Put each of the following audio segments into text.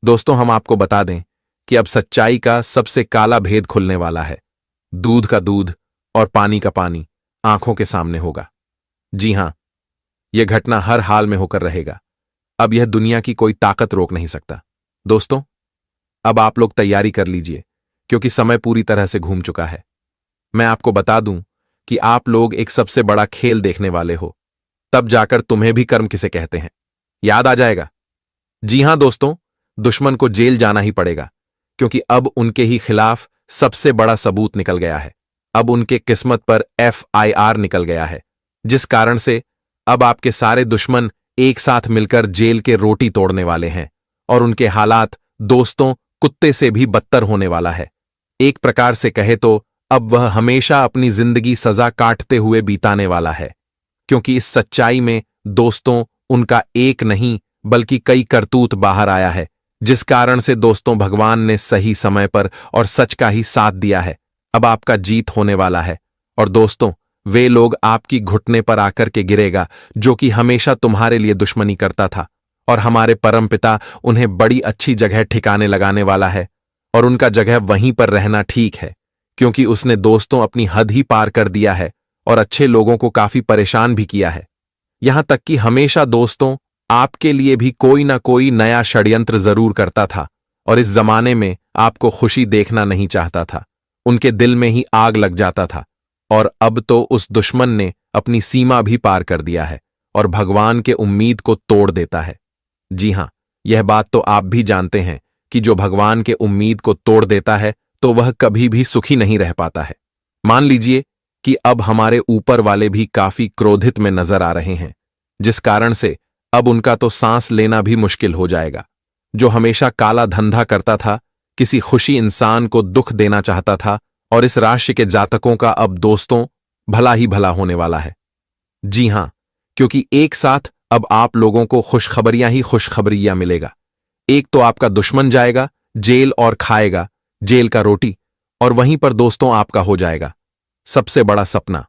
दोस्तों, हम आपको बता दें कि अब सच्चाई का सबसे काला भेद खुलने वाला है। दूध का दूध और पानी का पानी आंखों के सामने होगा। जी हां, यह घटना हर हाल में होकर रहेगा। अब यह दुनिया की कोई ताकत रोक नहीं सकता। दोस्तों, अब आप लोग तैयारी कर लीजिए, क्योंकि समय पूरी तरह से घूम चुका है। मैं आपको बता दूं कि आप लोग एक सबसे बड़ा खेल देखने वाले हो। तब जाकर तुम्हें भी कर्म किसे कहते हैं याद आ जाएगा। जी हां दोस्तों, दुश्मन को जेल जाना ही पड़ेगा, क्योंकि अब उनके ही खिलाफ सबसे बड़ा सबूत निकल गया है। अब उनके किस्मत पर FIR निकल गया है, जिस कारण से अब आपके सारे दुश्मन एक साथ मिलकर जेल के रोटी तोड़ने वाले हैं और उनके हालात दोस्तों कुत्ते से भी बदतर होने वाला है। एक प्रकार से कहे तो अब वह हमेशा अपनी जिंदगी सजा काटते हुए बीताने वाला है, क्योंकि इस सच्चाई में दोस्तों उनका एक नहीं बल्कि कई करतूत बाहर आया है, जिस कारण से दोस्तों भगवान ने सही समय पर और सच का ही साथ दिया है। अब आपका जीत होने वाला है और दोस्तों वे लोग आपकी घुटने पर आकर के गिरेगा जो कि हमेशा तुम्हारे लिए दुश्मनी करता था, और हमारे परमपिता उन्हें बड़ी अच्छी जगह ठिकाने लगाने वाला है। और उनका जगह वहीं पर रहना ठीक है, क्योंकि उसने दोस्तों अपनी हद ही पार कर दिया है और अच्छे लोगों को काफी परेशान भी किया है। यहां तक कि हमेशा दोस्तों आपके लिए भी कोई ना कोई नया षड्यंत्र जरूर करता था और इस जमाने में आपको खुशी देखना नहीं चाहता था। उनके दिल में ही आग लग जाता था। और अब तो उस दुश्मन ने अपनी सीमा भी पार कर दिया है और भगवान के उम्मीद को तोड़ देता है। जी हां, यह बात तो आप भी जानते हैं कि जो भगवान के उम्मीद को तोड़ देता है तो वह कभी भी सुखी नहीं रह पाता है। मान लीजिए कि अब हमारे ऊपर वाले भी काफी क्रोधित में नजर आ रहे हैं, जिस कारण से अब उनका तो सांस लेना भी मुश्किल हो जाएगा। जो हमेशा काला धंधा करता था, किसी खुशी इंसान को दुख देना चाहता था, और इस राशि के जातकों का अब दोस्तों भला ही भला होने वाला है। जी हां, क्योंकि एक साथ अब आप लोगों को खुशखबरियां ही खुशखबरियां मिलेगा। एक तो आपका दुश्मन जाएगा जेल और खाएगा जेल का रोटी, और वहीं पर दोस्तों आपका हो जाएगा सबसे बड़ा सपना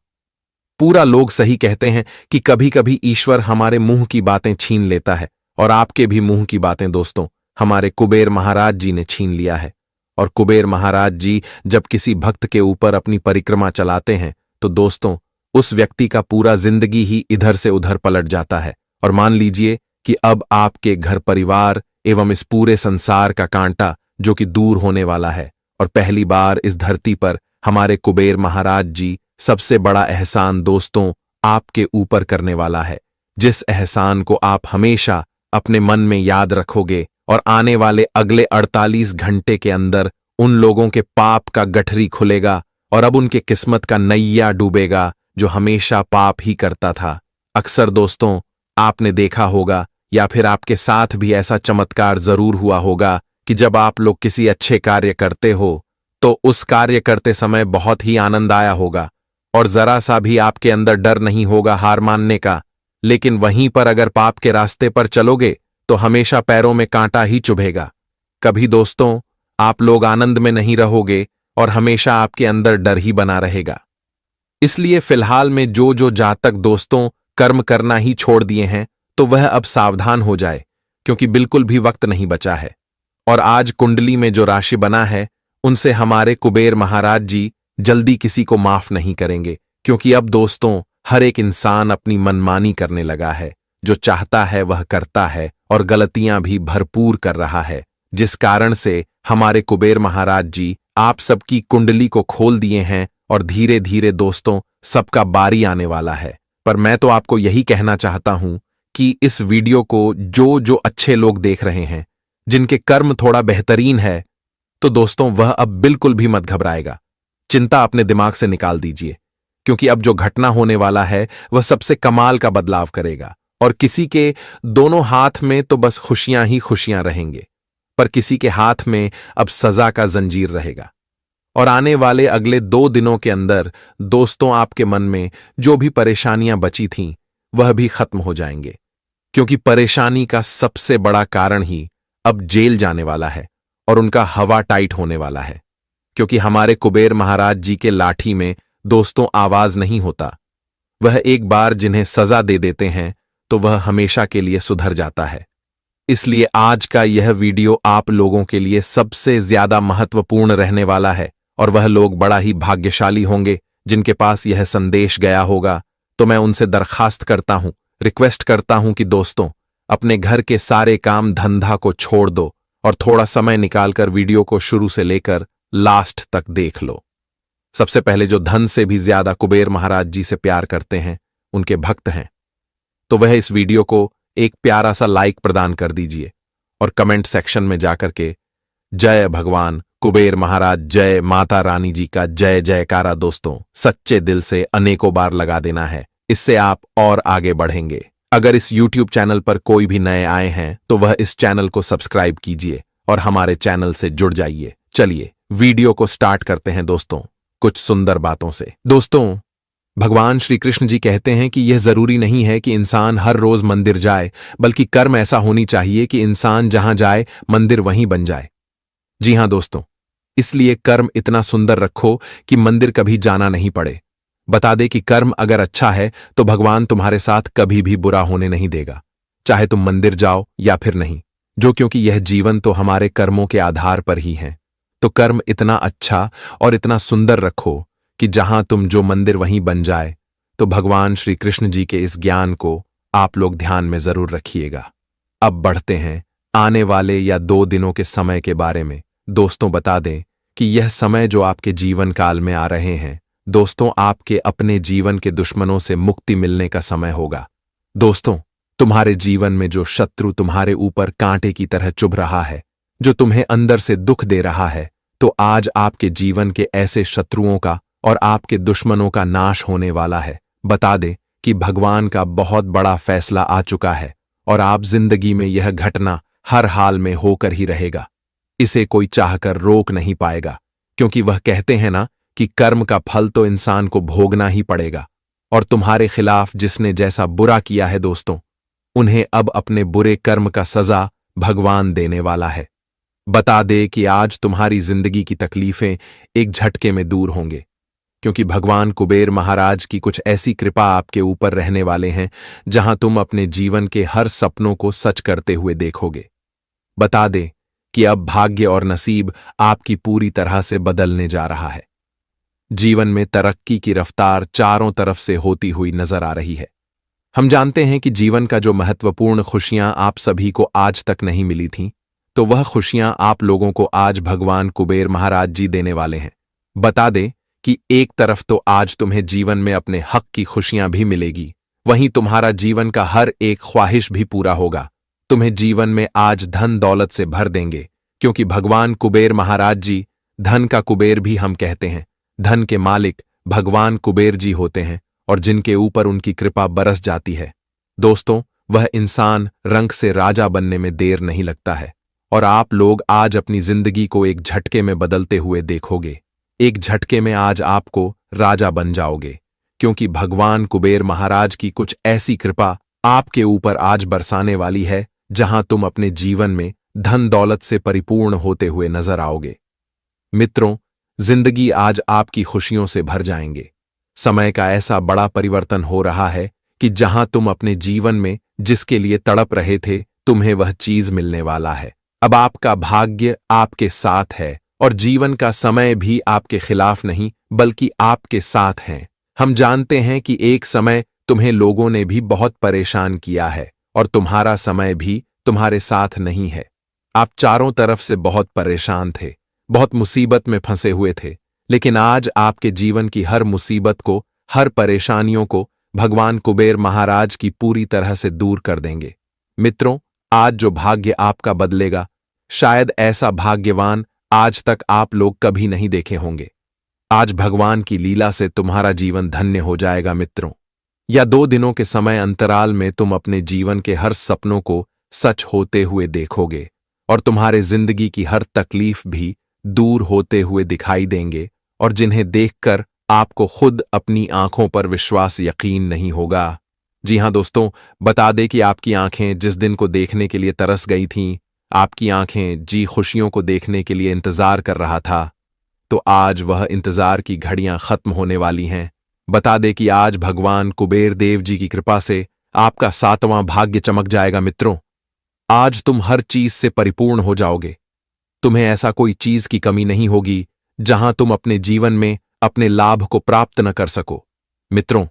पूरा। लोग सही कहते हैं कि कभी कभी ईश्वर हमारे मुंह की बातें छीन लेता है, और आपके भी मुंह की बातें दोस्तों हमारे कुबेर महाराज जी ने छीन लिया है। और कुबेर महाराज जी जब किसी भक्त के ऊपर अपनी परिक्रमा चलाते हैं तो दोस्तों उस व्यक्ति का पूरा जिंदगी ही इधर से उधर पलट जाता है। और मान लीजिए कि अब आपके घर परिवार एवं इस पूरे संसार का कांटा जो कि दूर होने वाला है, और पहली बार इस धरती पर हमारे कुबेर महाराज जी सबसे बड़ा एहसान दोस्तों आपके ऊपर करने वाला है, जिस एहसान को आप हमेशा अपने मन में याद रखोगे। और आने वाले अगले 48 घंटे के अंदर उन लोगों के पाप का गठरी खुलेगा और अब उनके किस्मत का नैया डूबेगा जो हमेशा पाप ही करता था। अक्सर दोस्तों आपने देखा होगा या फिर आपके साथ भी ऐसा चमत्कार जरूर हुआ होगा कि जब आप लोग किसी अच्छे कार्य करते हो तो उस कार्य करते समय बहुत ही आनंद आया होगा और जरा सा भी आपके अंदर डर नहीं होगा हार मानने का। लेकिन वहीं पर अगर पाप के रास्ते पर चलोगे तो हमेशा पैरों में कांटा ही चुभेगा। कभी दोस्तों आप लोग आनंद में नहीं रहोगे और हमेशा आपके अंदर डर ही बना रहेगा। इसलिए फिलहाल में जो जातक दोस्तों कर्म करना ही छोड़ दिए हैं तो वह अब सावधान हो जाए, क्योंकि बिल्कुल भी वक्त नहीं बचा है। और आज कुंडली में जो राशि बना है उनसे हमारे कुबेर महाराज जी जल्दी किसी को माफ नहीं करेंगे, क्योंकि अब दोस्तों हर एक इंसान अपनी मनमानी करने लगा है। जो चाहता है वह करता है और गलतियां भी भरपूर कर रहा है, जिस कारण से हमारे कुबेर महाराज जी आप सबकी कुंडली को खोल दिए हैं और धीरे धीरे दोस्तों सबका बारी आने वाला है। पर मैं तो आपको यही कहना चाहता हूं कि इस वीडियो को जो अच्छे लोग देख रहे हैं, जिनके कर्म थोड़ा बेहतरीन है, तो दोस्तों वह अब बिल्कुल भी मत घबराएगा। चिंता अपने दिमाग से निकाल दीजिए, क्योंकि अब जो घटना होने वाला है वह सबसे कमाल का बदलाव करेगा। और किसी के दोनों हाथ में तो बस खुशियां ही खुशियां रहेंगे, पर किसी के हाथ में अब सजा का जंजीर रहेगा। और आने वाले अगले 2 दिनों के अंदर दोस्तों आपके मन में जो भी परेशानियां बची थीं वह भी खत्म हो जाएंगे, क्योंकि परेशानी का सबसे बड़ा कारण ही अब जेल जाने वाला है और उनका हवा टाइट होने वाला है। क्योंकि हमारे कुबेर महाराज जी के लाठी में दोस्तों आवाज नहीं होता। वह एक बार जिन्हें सजा दे देते हैं तो वह हमेशा के लिए सुधर जाता है। इसलिए आज का यह वीडियो आप लोगों के लिए सबसे ज्यादा महत्वपूर्ण रहने वाला है और वह लोग बड़ा ही भाग्यशाली होंगे जिनके पास यह संदेश गया होगा। तो मैं उनसे दरखास्त करता हूं, रिक्वेस्ट करता हूं कि दोस्तों, अपने घर के सारे काम धंधा को छोड़ दो और थोड़ा समय निकालकर वीडियो को शुरू से लेकर लास्ट तक देख लो। सबसे पहले जो धन से भी ज्यादा कुबेर महाराज जी से प्यार करते हैं, उनके भक्त हैं, तो वह इस वीडियो को एक प्यारा सा लाइक प्रदान कर दीजिए और कमेंट सेक्शन में जाकर के जय भगवान कुबेर महाराज, जय माता रानी जी का जय जयकारा दोस्तों सच्चे दिल से अनेकों बार लगा देना है। इससे आप और आगे बढ़ेंगे। अगर इस YouTube चैनल पर कोई भी नए आए हैं तो वह इस चैनल को सब्सक्राइब कीजिए और हमारे चैनल से जुड़ जाइए। चलिए वीडियो को स्टार्ट करते हैं दोस्तों, कुछ सुंदर बातों से। दोस्तों, भगवान श्री कृष्ण जी कहते हैं कि यह जरूरी नहीं है कि इंसान हर रोज मंदिर जाए, बल्कि कर्म ऐसा होनी चाहिए कि इंसान जहां जाए मंदिर वहीं बन जाए। जी हां दोस्तों, इसलिए कर्म इतना सुंदर रखो कि मंदिर कभी जाना नहीं पड़े। बता दे कि कर्म अगर अच्छा है तो भगवान तुम्हारे साथ कभी भी बुरा होने नहीं देगा, चाहे तुम मंदिर जाओ या फिर नहीं, क्योंकि यह जीवन तो हमारे कर्मों के आधार पर ही है। तो कर्म इतना अच्छा और इतना सुंदर रखो कि जहां तुम जो मंदिर वहीं बन जाए। तो भगवान श्री कृष्ण जी के इस ज्ञान को आप लोग ध्यान में जरूर रखिएगा। अब बढ़ते हैं आने वाले या 2 दिनों के समय के बारे में। दोस्तों, बता दें कि यह समय जो आपके जीवन काल में आ रहे हैं, दोस्तों आपके अपने जीवन के दुश्मनों से मुक्ति मिलने का समय होगा। दोस्तों, तुम्हारे जीवन में जो शत्रु तुम्हारे ऊपर कांटे की तरह चुभ रहा है, जो तुम्हें अंदर से दुख दे रहा है, तो आज आपके जीवन के ऐसे शत्रुओं का और आपके दुश्मनों का नाश होने वाला है। बता दे कि भगवान का बहुत बड़ा फैसला आ चुका है और आप जिंदगी में यह घटना हर हाल में होकर ही रहेगा। इसे कोई चाहकर रोक नहीं पाएगा, क्योंकि वह कहते हैं ना कि कर्म का फल तो इंसान को भोगना ही पड़ेगा। और तुम्हारे खिलाफ जिसने जैसा बुरा किया है दोस्तों, उन्हें अब अपने बुरे कर्म का सजा भगवान देने वाला है। बता दे कि आज तुम्हारी जिंदगी की तकलीफें एक झटके में दूर होंगे, क्योंकि भगवान कुबेर महाराज की कुछ ऐसी कृपा आपके ऊपर रहने वाले हैं जहां तुम अपने जीवन के हर सपनों को सच करते हुए देखोगे। बता दे कि अब भाग्य और नसीब आपकी पूरी तरह से बदलने जा रहा है। जीवन में तरक्की की रफ्तार चारों तरफ से होती हुई नजर आ रही है। हम जानते हैं कि जीवन का जो महत्वपूर्ण खुशियां आप सभी को आज तक नहीं मिली थीं, तो वह खुशियां आप लोगों को आज भगवान कुबेर महाराज जी देने वाले हैं। बता दे कि एक तरफ तो आज तुम्हें जीवन में अपने हक की खुशियां भी मिलेगी, वहीं तुम्हारा जीवन का हर एक ख्वाहिश भी पूरा होगा। तुम्हें जीवन में आज धन दौलत से भर देंगे, क्योंकि भगवान कुबेर महाराज जी, धन का कुबेर भी हम कहते हैं, धन के मालिक भगवान कुबेर जी होते हैं और जिनके ऊपर उनकी कृपा बरस जाती है। दोस्तों, वह इंसान रंग से राजा बनने में देर नहीं लगता है और आप लोग आज अपनी जिंदगी को एक झटके में बदलते हुए देखोगे। एक झटके में आज आपको राजा बन जाओगे, क्योंकि भगवान कुबेर महाराज की कुछ ऐसी कृपा आपके ऊपर आज बरसाने वाली है जहां तुम अपने जीवन में धन दौलत से परिपूर्ण होते हुए नजर आओगे। मित्रों, जिंदगी आज आपकी खुशियों से भर जाएंगे। समय का ऐसा बड़ा परिवर्तन हो रहा है कि जहां तुम अपने जीवन में जिसके लिए तड़प रहे थे, तुम्हें वह चीज मिलने वाला है। अब आपका भाग्य आपके साथ है और जीवन का समय भी आपके खिलाफ नहीं बल्कि आपके साथ है। हम जानते हैं कि एक समय तुम्हें लोगों ने भी बहुत परेशान किया है और तुम्हारा समय भी तुम्हारे साथ नहीं है। आप चारों तरफ से बहुत परेशान थे, बहुत मुसीबत में फंसे हुए थे, लेकिन आज आपके जीवन की हर मुसीबत को, हर परेशानियों को भगवान कुबेर महाराज की पूरी तरह से दूर कर देंगे। मित्रों, आज जो भाग्य आपका बदलेगा, शायद ऐसा भाग्यवान आज तक आप लोग कभी नहीं देखे होंगे। आज भगवान की लीला से तुम्हारा जीवन धन्य हो जाएगा मित्रों। या 2 दिनों के समय अंतराल में तुम अपने जीवन के हर सपनों को सच होते हुए देखोगे और तुम्हारे जिंदगी की हर तकलीफ भी दूर होते हुए दिखाई देंगे और जिन्हें देखकर आपको खुद अपनी आंखों पर विश्वास यकीन नहीं होगा। जी हां दोस्तों, बता दे कि आपकी आंखें जिस दिन को देखने के लिए तरस गई थीं, आपकी आंखें जी खुशियों को देखने के लिए इंतजार कर रहा था, तो आज वह इंतजार की घड़ियां खत्म होने वाली हैं। बता दे कि आज भगवान कुबेर देव जी की कृपा से आपका 7वां भाग्य चमक जाएगा मित्रों। आज तुम हर चीज से परिपूर्ण हो जाओगे। तुम्हें ऐसा कोई चीज की कमी नहीं होगी जहां तुम अपने जीवन में अपने लाभ को प्राप्त न कर सको। मित्रों,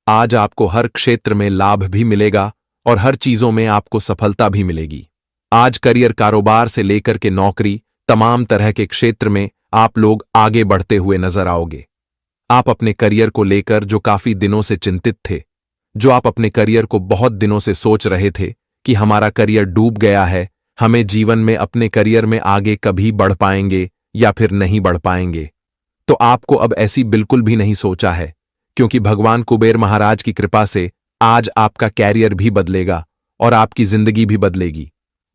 आज आपको हर क्षेत्र में लाभ भी मिलेगा और हर चीजों में आपको सफलता भी मिलेगी। आज करियर, कारोबार से लेकर के नौकरी, तमाम तरह के क्षेत्र में आप लोग आगे बढ़ते हुए नजर आओगे। आप अपने करियर को लेकर जो काफी दिनों से चिंतित थे, जो आप अपने करियर को बहुत दिनों से सोच रहे थे कि हमारा करियर डूब गया है, हमें जीवन में अपने करियर में आगे कभी बढ़ पाएंगे या फिर नहीं बढ़ पाएंगे, तो आपको अब ऐसी बिल्कुल भी नहीं सोचा है, क्योंकि भगवान कुबेर महाराज की कृपा से आज आपका कैरियर भी बदलेगा और आपकी जिंदगी भी बदलेगी।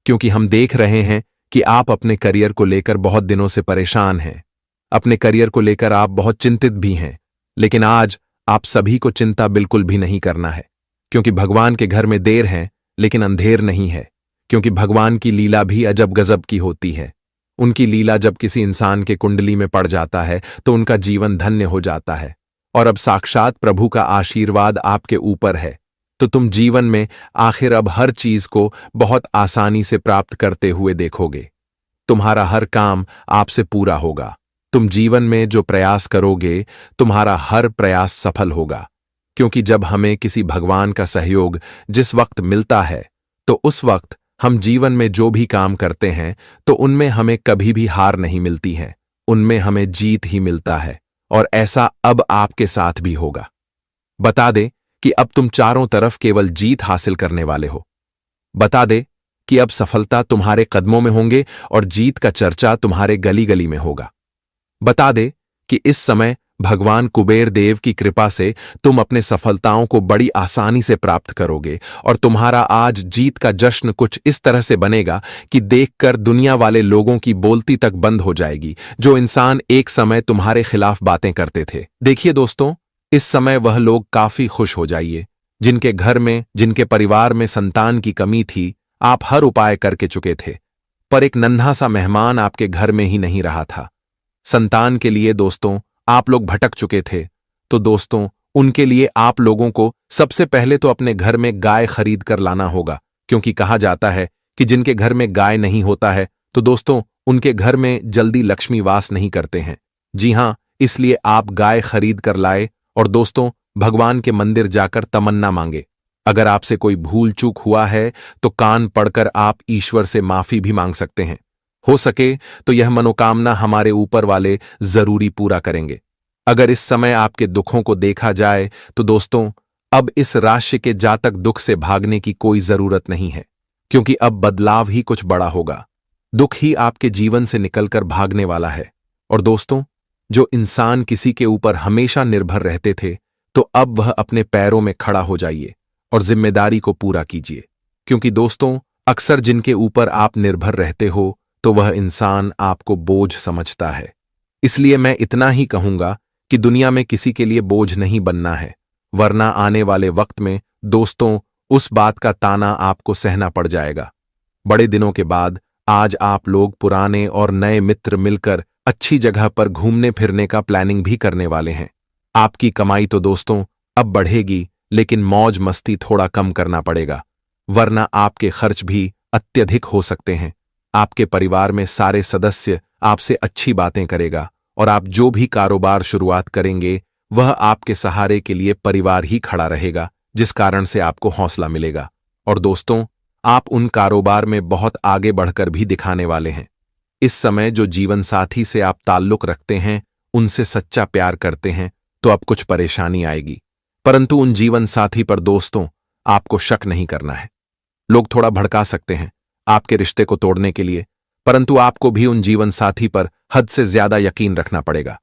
क्योंकि हम देख रहे हैं कि आप अपने करियर को लेकर बहुत दिनों से परेशान हैं, अपने करियर को लेकर आप बहुत चिंतित भी हैं। लेकिन आज आप सभी को चिंता बिल्कुल भी नहीं करना है, क्योंकि भगवान के घर में देर है लेकिन अंधेर नहीं है। क्योंकि भगवान की लीला भी अजब गजब की होती है। उनकी लीला जब किसी इंसान के कुंडली में पड़ जाता है तो उनका जीवन धन्य हो जाता है। और अब साक्षात प्रभु का आशीर्वाद आपके ऊपर है, तो तुम जीवन में आखिर अब हर चीज को बहुत आसानी से प्राप्त करते हुए देखोगे। तुम्हारा हर काम आपसे पूरा होगा। तुम जीवन में जो प्रयास करोगे, तुम्हारा हर प्रयास सफल होगा। क्योंकि जब हमें किसी भगवान का सहयोग जिस वक्त मिलता है, तो उस वक्त हम जीवन में जो भी काम करते हैं तो उनमें हमें कभी भी हार नहीं मिलती है, उनमें हमें जीत ही मिलता है। और ऐसा अब आपके साथ भी होगा। बता दे कि अब तुम चारों तरफ केवल जीत हासिल करने वाले हो। बता दे कि अब सफलता तुम्हारे कदमों में होंगे और जीत का चर्चा तुम्हारे गली गली में होगा। बता दे कि इस समय भगवान कुबेर देव की कृपा से तुम अपने सफलताओं को बड़ी आसानी से प्राप्त करोगे और तुम्हारा आज जीत का जश्न कुछ इस तरह से बनेगा कि देखकर दुनिया वाले लोगों की बोलती तक बंद हो जाएगी, जो इंसान एक समय तुम्हारे खिलाफ बातें करते थे। देखिए दोस्तों, इस समय वह लोग काफी खुश हो जाइए जिनके घर में, जिनके परिवार में संतान की कमी थी। आप हर उपाय करके चुके थे, पर एक नन्हा सा मेहमान आपके घर में ही नहीं रहा था। संतान के लिए दोस्तों आप लोग भटक चुके थे, तो दोस्तों उनके लिए आप लोगों को सबसे पहले तो अपने घर में गाय खरीद कर लाना होगा। क्योंकि कहा जाता है कि जिनके घर में गाय नहीं होता है तो दोस्तों उनके घर में जल्दी लक्ष्मी वास नहीं करते हैं। जी हां, इसलिए आप गाय खरीद कर लाए और दोस्तों भगवान के मंदिर जाकर तमन्ना मांगे। अगर आपसे कोई भूल चूक हुआ है तो कान पड़कर आप ईश्वर से माफी भी मांग सकते हैं। हो सके तो यह मनोकामना हमारे ऊपर वाले जरूरी पूरा करेंगे। अगर इस समय आपके दुखों को देखा जाए तो दोस्तों अब इस राशि के जातक दुख से भागने की कोई जरूरत नहीं है, क्योंकि अब बदलाव ही कुछ बड़ा होगा। दुख ही आपके जीवन से निकलकर भागने वाला है। और दोस्तों, जो इंसान किसी के ऊपर हमेशा निर्भर रहते थे, तो अब वह अपने पैरों में खड़ा हो जाइए और जिम्मेदारी को पूरा कीजिए। क्योंकि दोस्तों अक्सर जिनके ऊपर आप निर्भर रहते हो तो वह इंसान आपको बोझ समझता है। इसलिए मैं इतना ही कहूंगा कि दुनिया में किसी के लिए बोझ नहीं बनना है, वरना आने वाले वक्त में दोस्तों उस बात का ताना आपको सहना पड़ जाएगा। बड़े दिनों के बाद आज आप लोग पुराने और नए मित्र मिलकर अच्छी जगह पर घूमने फिरने का प्लानिंग भी करने वाले हैं। आपकी कमाई तो दोस्तों अब बढ़ेगी, लेकिन मौज मस्ती थोड़ा कम करना पड़ेगा, वरना आपके खर्च भी अत्यधिक हो सकते हैं। आपके परिवार में सारे सदस्य आपसे अच्छी बातें करेगा और आप जो भी कारोबार शुरुआत करेंगे वह आपके सहारे के लिए परिवार ही खड़ा रहेगा, जिस कारण से आपको हौसला मिलेगा। और दोस्तों आप उन कारोबार में बहुत आगे बढ़कर भी दिखाने वाले हैं। इस समय जो जीवन साथी से आप ताल्लुक रखते हैं, उनसे सच्चा प्यार करते हैं, तो अब कुछ परेशानी आएगी, परंतु उन जीवन साथी पर दोस्तों आपको शक नहीं करना है। लोग थोड़ा भड़का सकते हैं आपके रिश्ते को तोड़ने के लिए, परंतु आपको भी उन जीवन साथी पर हद से ज्यादा यकीन रखना पड़ेगा,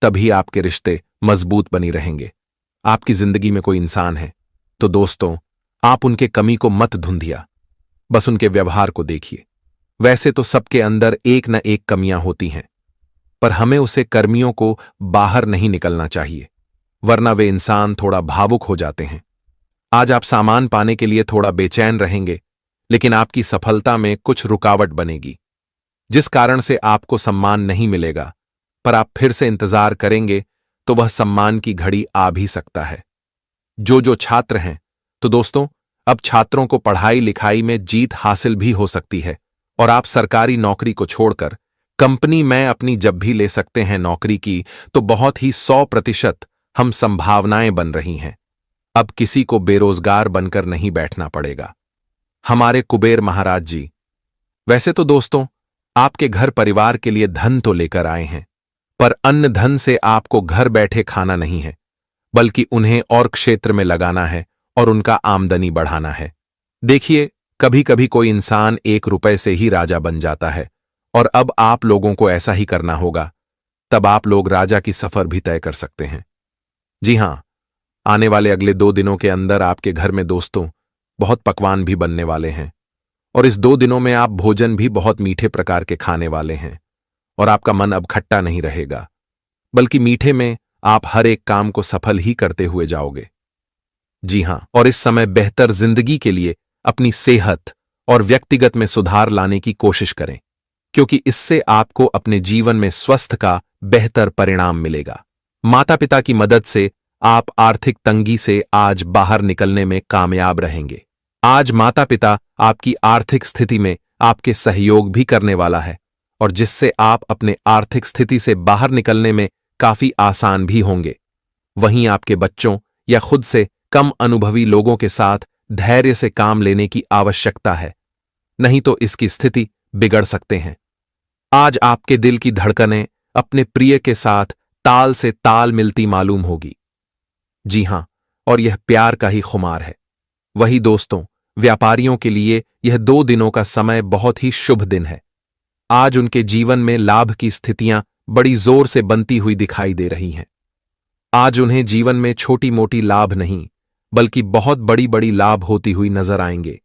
तभी आपके रिश्ते मजबूत बनी रहेंगे। आपकी जिंदगी में कोई इंसान है तो दोस्तों आप उनके कमी को मत धुंधिया, बस उनके व्यवहार को देखिए। वैसे तो सबके अंदर एक न एक कमियां होती हैं, पर हमें उसे कर्मियों को बाहर नहीं निकलना चाहिए, वरना वे इंसान थोड़ा भावुक हो जाते हैं। आज आप सामान पाने के लिए थोड़ा बेचैन रहेंगे, लेकिन आपकी सफलता में कुछ रुकावट बनेगी, जिस कारण से आपको सम्मान नहीं मिलेगा, पर आप फिर से इंतजार करेंगे तो वह सम्मान की घड़ी आ भी सकता है। जो छात्र हैं तो दोस्तों अब छात्रों को पढ़ाई लिखाई में जीत हासिल भी हो सकती है और आप सरकारी नौकरी को छोड़कर कंपनी में अपनी जब भी ले सकते हैं नौकरी की, तो बहुत ही 100% हम संभावनाएं बन रही हैं। अब किसी को बेरोजगार बनकर नहीं बैठना पड़ेगा। हमारे कुबेर महाराज जी, वैसे तो दोस्तों आपके घर परिवार के लिए धन तो लेकर आए हैं, पर अन्न धन से आपको घर बैठे खाना नहीं है, बल्कि उन्हें और क्षेत्र में लगाना है और उनका आमदनी बढ़ाना है। देखिए, कभी कभी कोई इंसान 1 रुपए से ही राजा बन जाता है, और अब आप लोगों को ऐसा ही करना होगा, तब आप लोग राजा की सफर भी तय कर सकते हैं। जी हां, आने वाले अगले 2 दिनों के अंदर आपके घर में दोस्तों बहुत पकवान भी बनने वाले हैं, और इस 2 दिनों में आप भोजन भी बहुत मीठे प्रकार के खाने वाले हैं, और आपका मन अब खट्टा नहीं रहेगा, बल्कि मीठे में आप हर एक काम को सफल ही करते हुए जाओगे। जी हां, और इस समय बेहतर जिंदगी के लिए अपनी सेहत और व्यक्तिगत में सुधार लाने की कोशिश करें, क्योंकि इससे आपको अपने जीवन में स्वस्थ का बेहतर परिणाम मिलेगा। माता पिता की मदद से आप आर्थिक तंगी से आज बाहर निकलने में कामयाब रहेंगे। आज माता पिता आपकी आर्थिक स्थिति में आपके सहयोग भी करने वाला है, और जिससे आप अपने आर्थिक स्थिति से बाहर निकलने में काफी आसान भी होंगे। वहीं आपके बच्चों या खुद से कम अनुभवी लोगों के साथ धैर्य से काम लेने की आवश्यकता है, नहीं तो इसकी स्थिति बिगड़ सकते हैं। आज आपके दिल की धड़कनें अपने प्रिय के साथ ताल से ताल मिलती मालूम होगी। जी हां, और यह प्यार का ही खुमार है। वही दोस्तों, व्यापारियों के लिए यह 2 दिनों का समय बहुत ही शुभ दिन है। आज उनके जीवन में लाभ की स्थितियां बड़ी जोर से बनती हुई दिखाई दे रही हैं। आज उन्हें जीवन में छोटी मोटी लाभ नहीं, बल्कि बहुत बड़ी बड़ी लाभ होती हुई नजर आएंगे।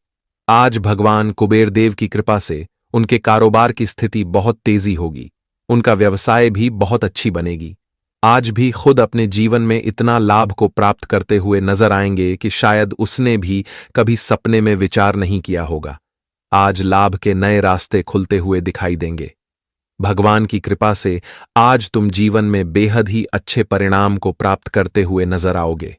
आज भगवान कुबेर देव की कृपा से उनके कारोबार की स्थिति बहुत तेजी होगी, उनका व्यवसाय भी बहुत अच्छी बनेगी। आज भी खुद अपने जीवन में इतना लाभ को प्राप्त करते हुए नजर आएंगे कि शायद उसने भी कभी सपने में विचार नहीं किया होगा। आज लाभ के नए रास्ते खुलते हुए दिखाई देंगे। भगवान की कृपा से आज तुम जीवन में बेहद ही अच्छे परिणाम को प्राप्त करते हुए नजर आओगे।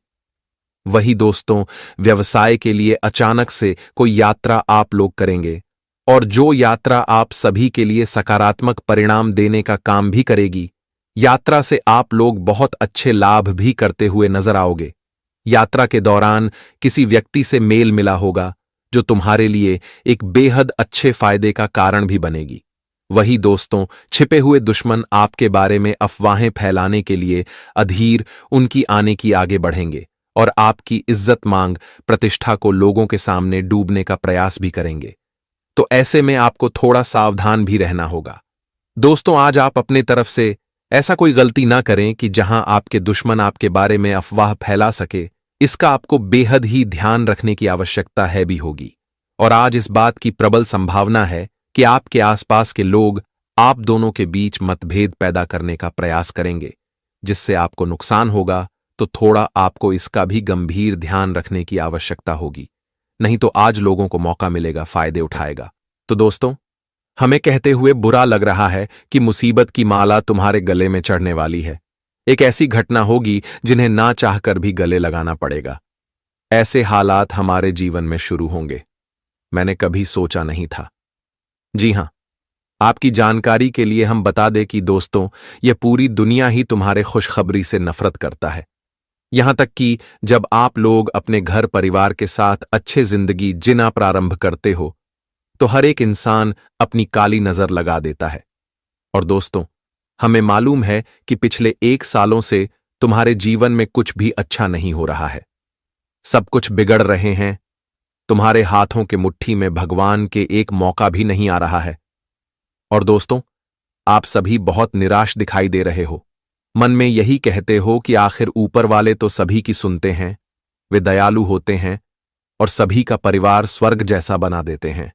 वही दोस्तों, व्यवसाय के लिए अचानक से कोई यात्रा आप लोग करेंगे, और जो यात्रा आप सभी के लिए सकारात्मक परिणाम देने का काम भी करेगी। यात्रा से आप लोग बहुत अच्छे लाभ भी करते हुए नजर आओगे। यात्रा के दौरान किसी व्यक्ति से मेल मिला होगा, जो तुम्हारे लिए एक बेहद अच्छे फायदे का कारण भी बनेगी। वही दोस्तों, छिपे हुए दुश्मन आपके बारे में अफवाहें फैलाने के लिए अधीर उनकी आने की आगे बढ़ेंगे, और आपकी इज्जत मांग प्रतिष्ठा को लोगों के सामने डूबने का प्रयास भी करेंगे। तो ऐसे में आपको थोड़ा सावधान भी रहना होगा। दोस्तों, आज आप अपने तरफ से ऐसा कोई गलती ना करें कि जहां आपके दुश्मन आपके बारे में अफवाह फैला सके। इसका आपको बेहद ही ध्यान रखने की आवश्यकता है भी होगी। और आज इस बात की प्रबल संभावना है कि आपके आसपास के लोग आप दोनों के बीच मतभेद पैदा करने का प्रयास करेंगे, जिससे आपको नुकसान होगा। तो थोड़ा आपको इसका भी गंभीर ध्यान रखने की आवश्यकता होगी, नहीं तो आज लोगों को मौका मिलेगा, फायदे उठाएगा। तो दोस्तों, हमें कहते हुए बुरा लग रहा है कि मुसीबत की माला तुम्हारे गले में चढ़ने वाली है। एक ऐसी घटना होगी जिन्हें ना चाहकर भी गले लगाना पड़ेगा। ऐसे हालात हमारे जीवन में शुरू होंगे, मैंने कभी सोचा नहीं था। जी हां, आपकी जानकारी के लिए हम बता दें कि दोस्तों, यह पूरी दुनिया ही तुम्हारे खुशखबरी से नफरत करता है। यहां तक कि जब आप लोग अपने घर परिवार के साथ अच्छे जिंदगी जीना प्रारंभ करते हो, तो हर एक इंसान अपनी काली नजर लगा देता है। और दोस्तों, हमें मालूम है कि पिछले 1 सालों से तुम्हारे जीवन में कुछ भी अच्छा नहीं हो रहा है। सब कुछ बिगड़ रहे हैं। तुम्हारे हाथों के मुट्ठी में भगवान के एक मौका भी नहीं आ रहा है। और दोस्तों, आप सभी बहुत निराश दिखाई दे रहे हो। मन में यही कहते हो कि आखिर ऊपर वाले तो सभी की सुनते हैं, वे दयालु होते हैं और सभी का परिवार स्वर्ग जैसा बना देते हैं।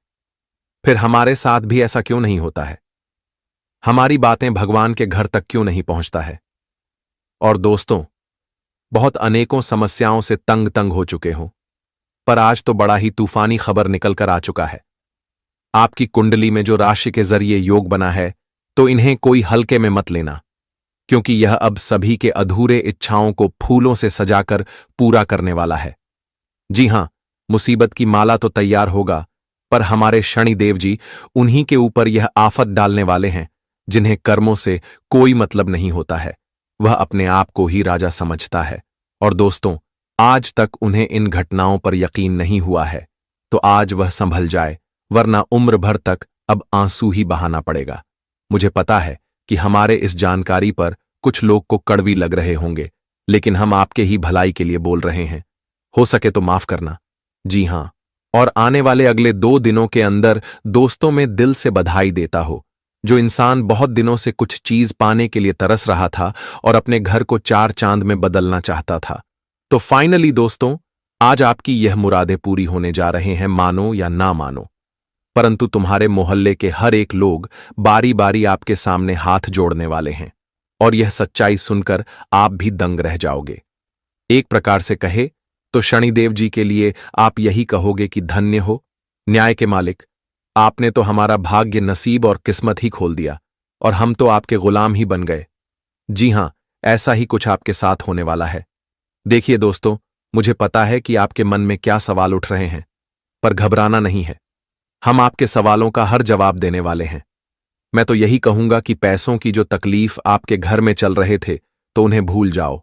फिर हमारे साथ भी ऐसा क्यों नहीं होता है? हमारी बातें भगवान के घर तक क्यों नहीं पहुंचता है? और दोस्तों, बहुत अनेकों समस्याओं से तंग तंग हो चुके हो, पर आज तो बड़ा ही तूफानी खबर निकल कर आ चुका है। आपकी कुंडली में जो राशि के जरिए योग बना है, तो इन्हें कोई हल्के में मत लेना, क्योंकि यह अब सभी के अधूरे इच्छाओं को फूलों से सजाकर पूरा करने वाला है। जी हां, मुसीबत की माला तो तैयार होगा, पर हमारे शनिदेव जी उन्हीं के ऊपर यह आफत डालने वाले हैं जिन्हें कर्मों से कोई मतलब नहीं होता है। वह अपने आप को ही राजा समझता है। और दोस्तों, आज तक उन्हें इन घटनाओं पर यकीन नहीं हुआ है, तो आज वह संभल जाए, वरना उम्र भर तक अब आंसू ही बहाना पड़ेगा। मुझे पता है कि हमारे इस जानकारी पर कुछ लोग को कड़वी लग रहे होंगे, लेकिन हम आपके ही भलाई के लिए बोल रहे हैं। हो सके तो माफ करना। जी हां, और आने वाले अगले 2 दिनों के अंदर दोस्तों में दिल से बधाई देता हो। जो इंसान बहुत दिनों से कुछ चीज पाने के लिए तरस रहा था और अपने घर को 4 चांद में बदलना चाहता था, तो फाइनली दोस्तों, आज आपकी यह मुरादें पूरी होने जा रहे हैं, मानो या ना मानो। परंतु तुम्हारे मोहल्ले के हर एक लोग बारी बारी आपके सामने हाथ जोड़ने वाले हैं, और यह सच्चाई सुनकर आप भी दंग रह जाओगे। एक प्रकार से कहे तो शनिदेव जी के लिए आप यही कहोगे कि धन्य हो न्याय के मालिक, आपने तो हमारा भाग्य, नसीब और किस्मत ही खोल दिया, और हम तो आपके गुलाम ही बन गए। जी हां, ऐसा ही कुछ आपके साथ होने वाला है। देखिए दोस्तों, मुझे पता है कि आपके मन में क्या सवाल उठ रहे हैं, पर घबराना नहीं है। हम आपके सवालों का हर जवाब देने वाले हैं। मैं तो यही कहूंगा कि पैसों की जो तकलीफ आपके घर में चल रहे थे, तो उन्हें भूल जाओ।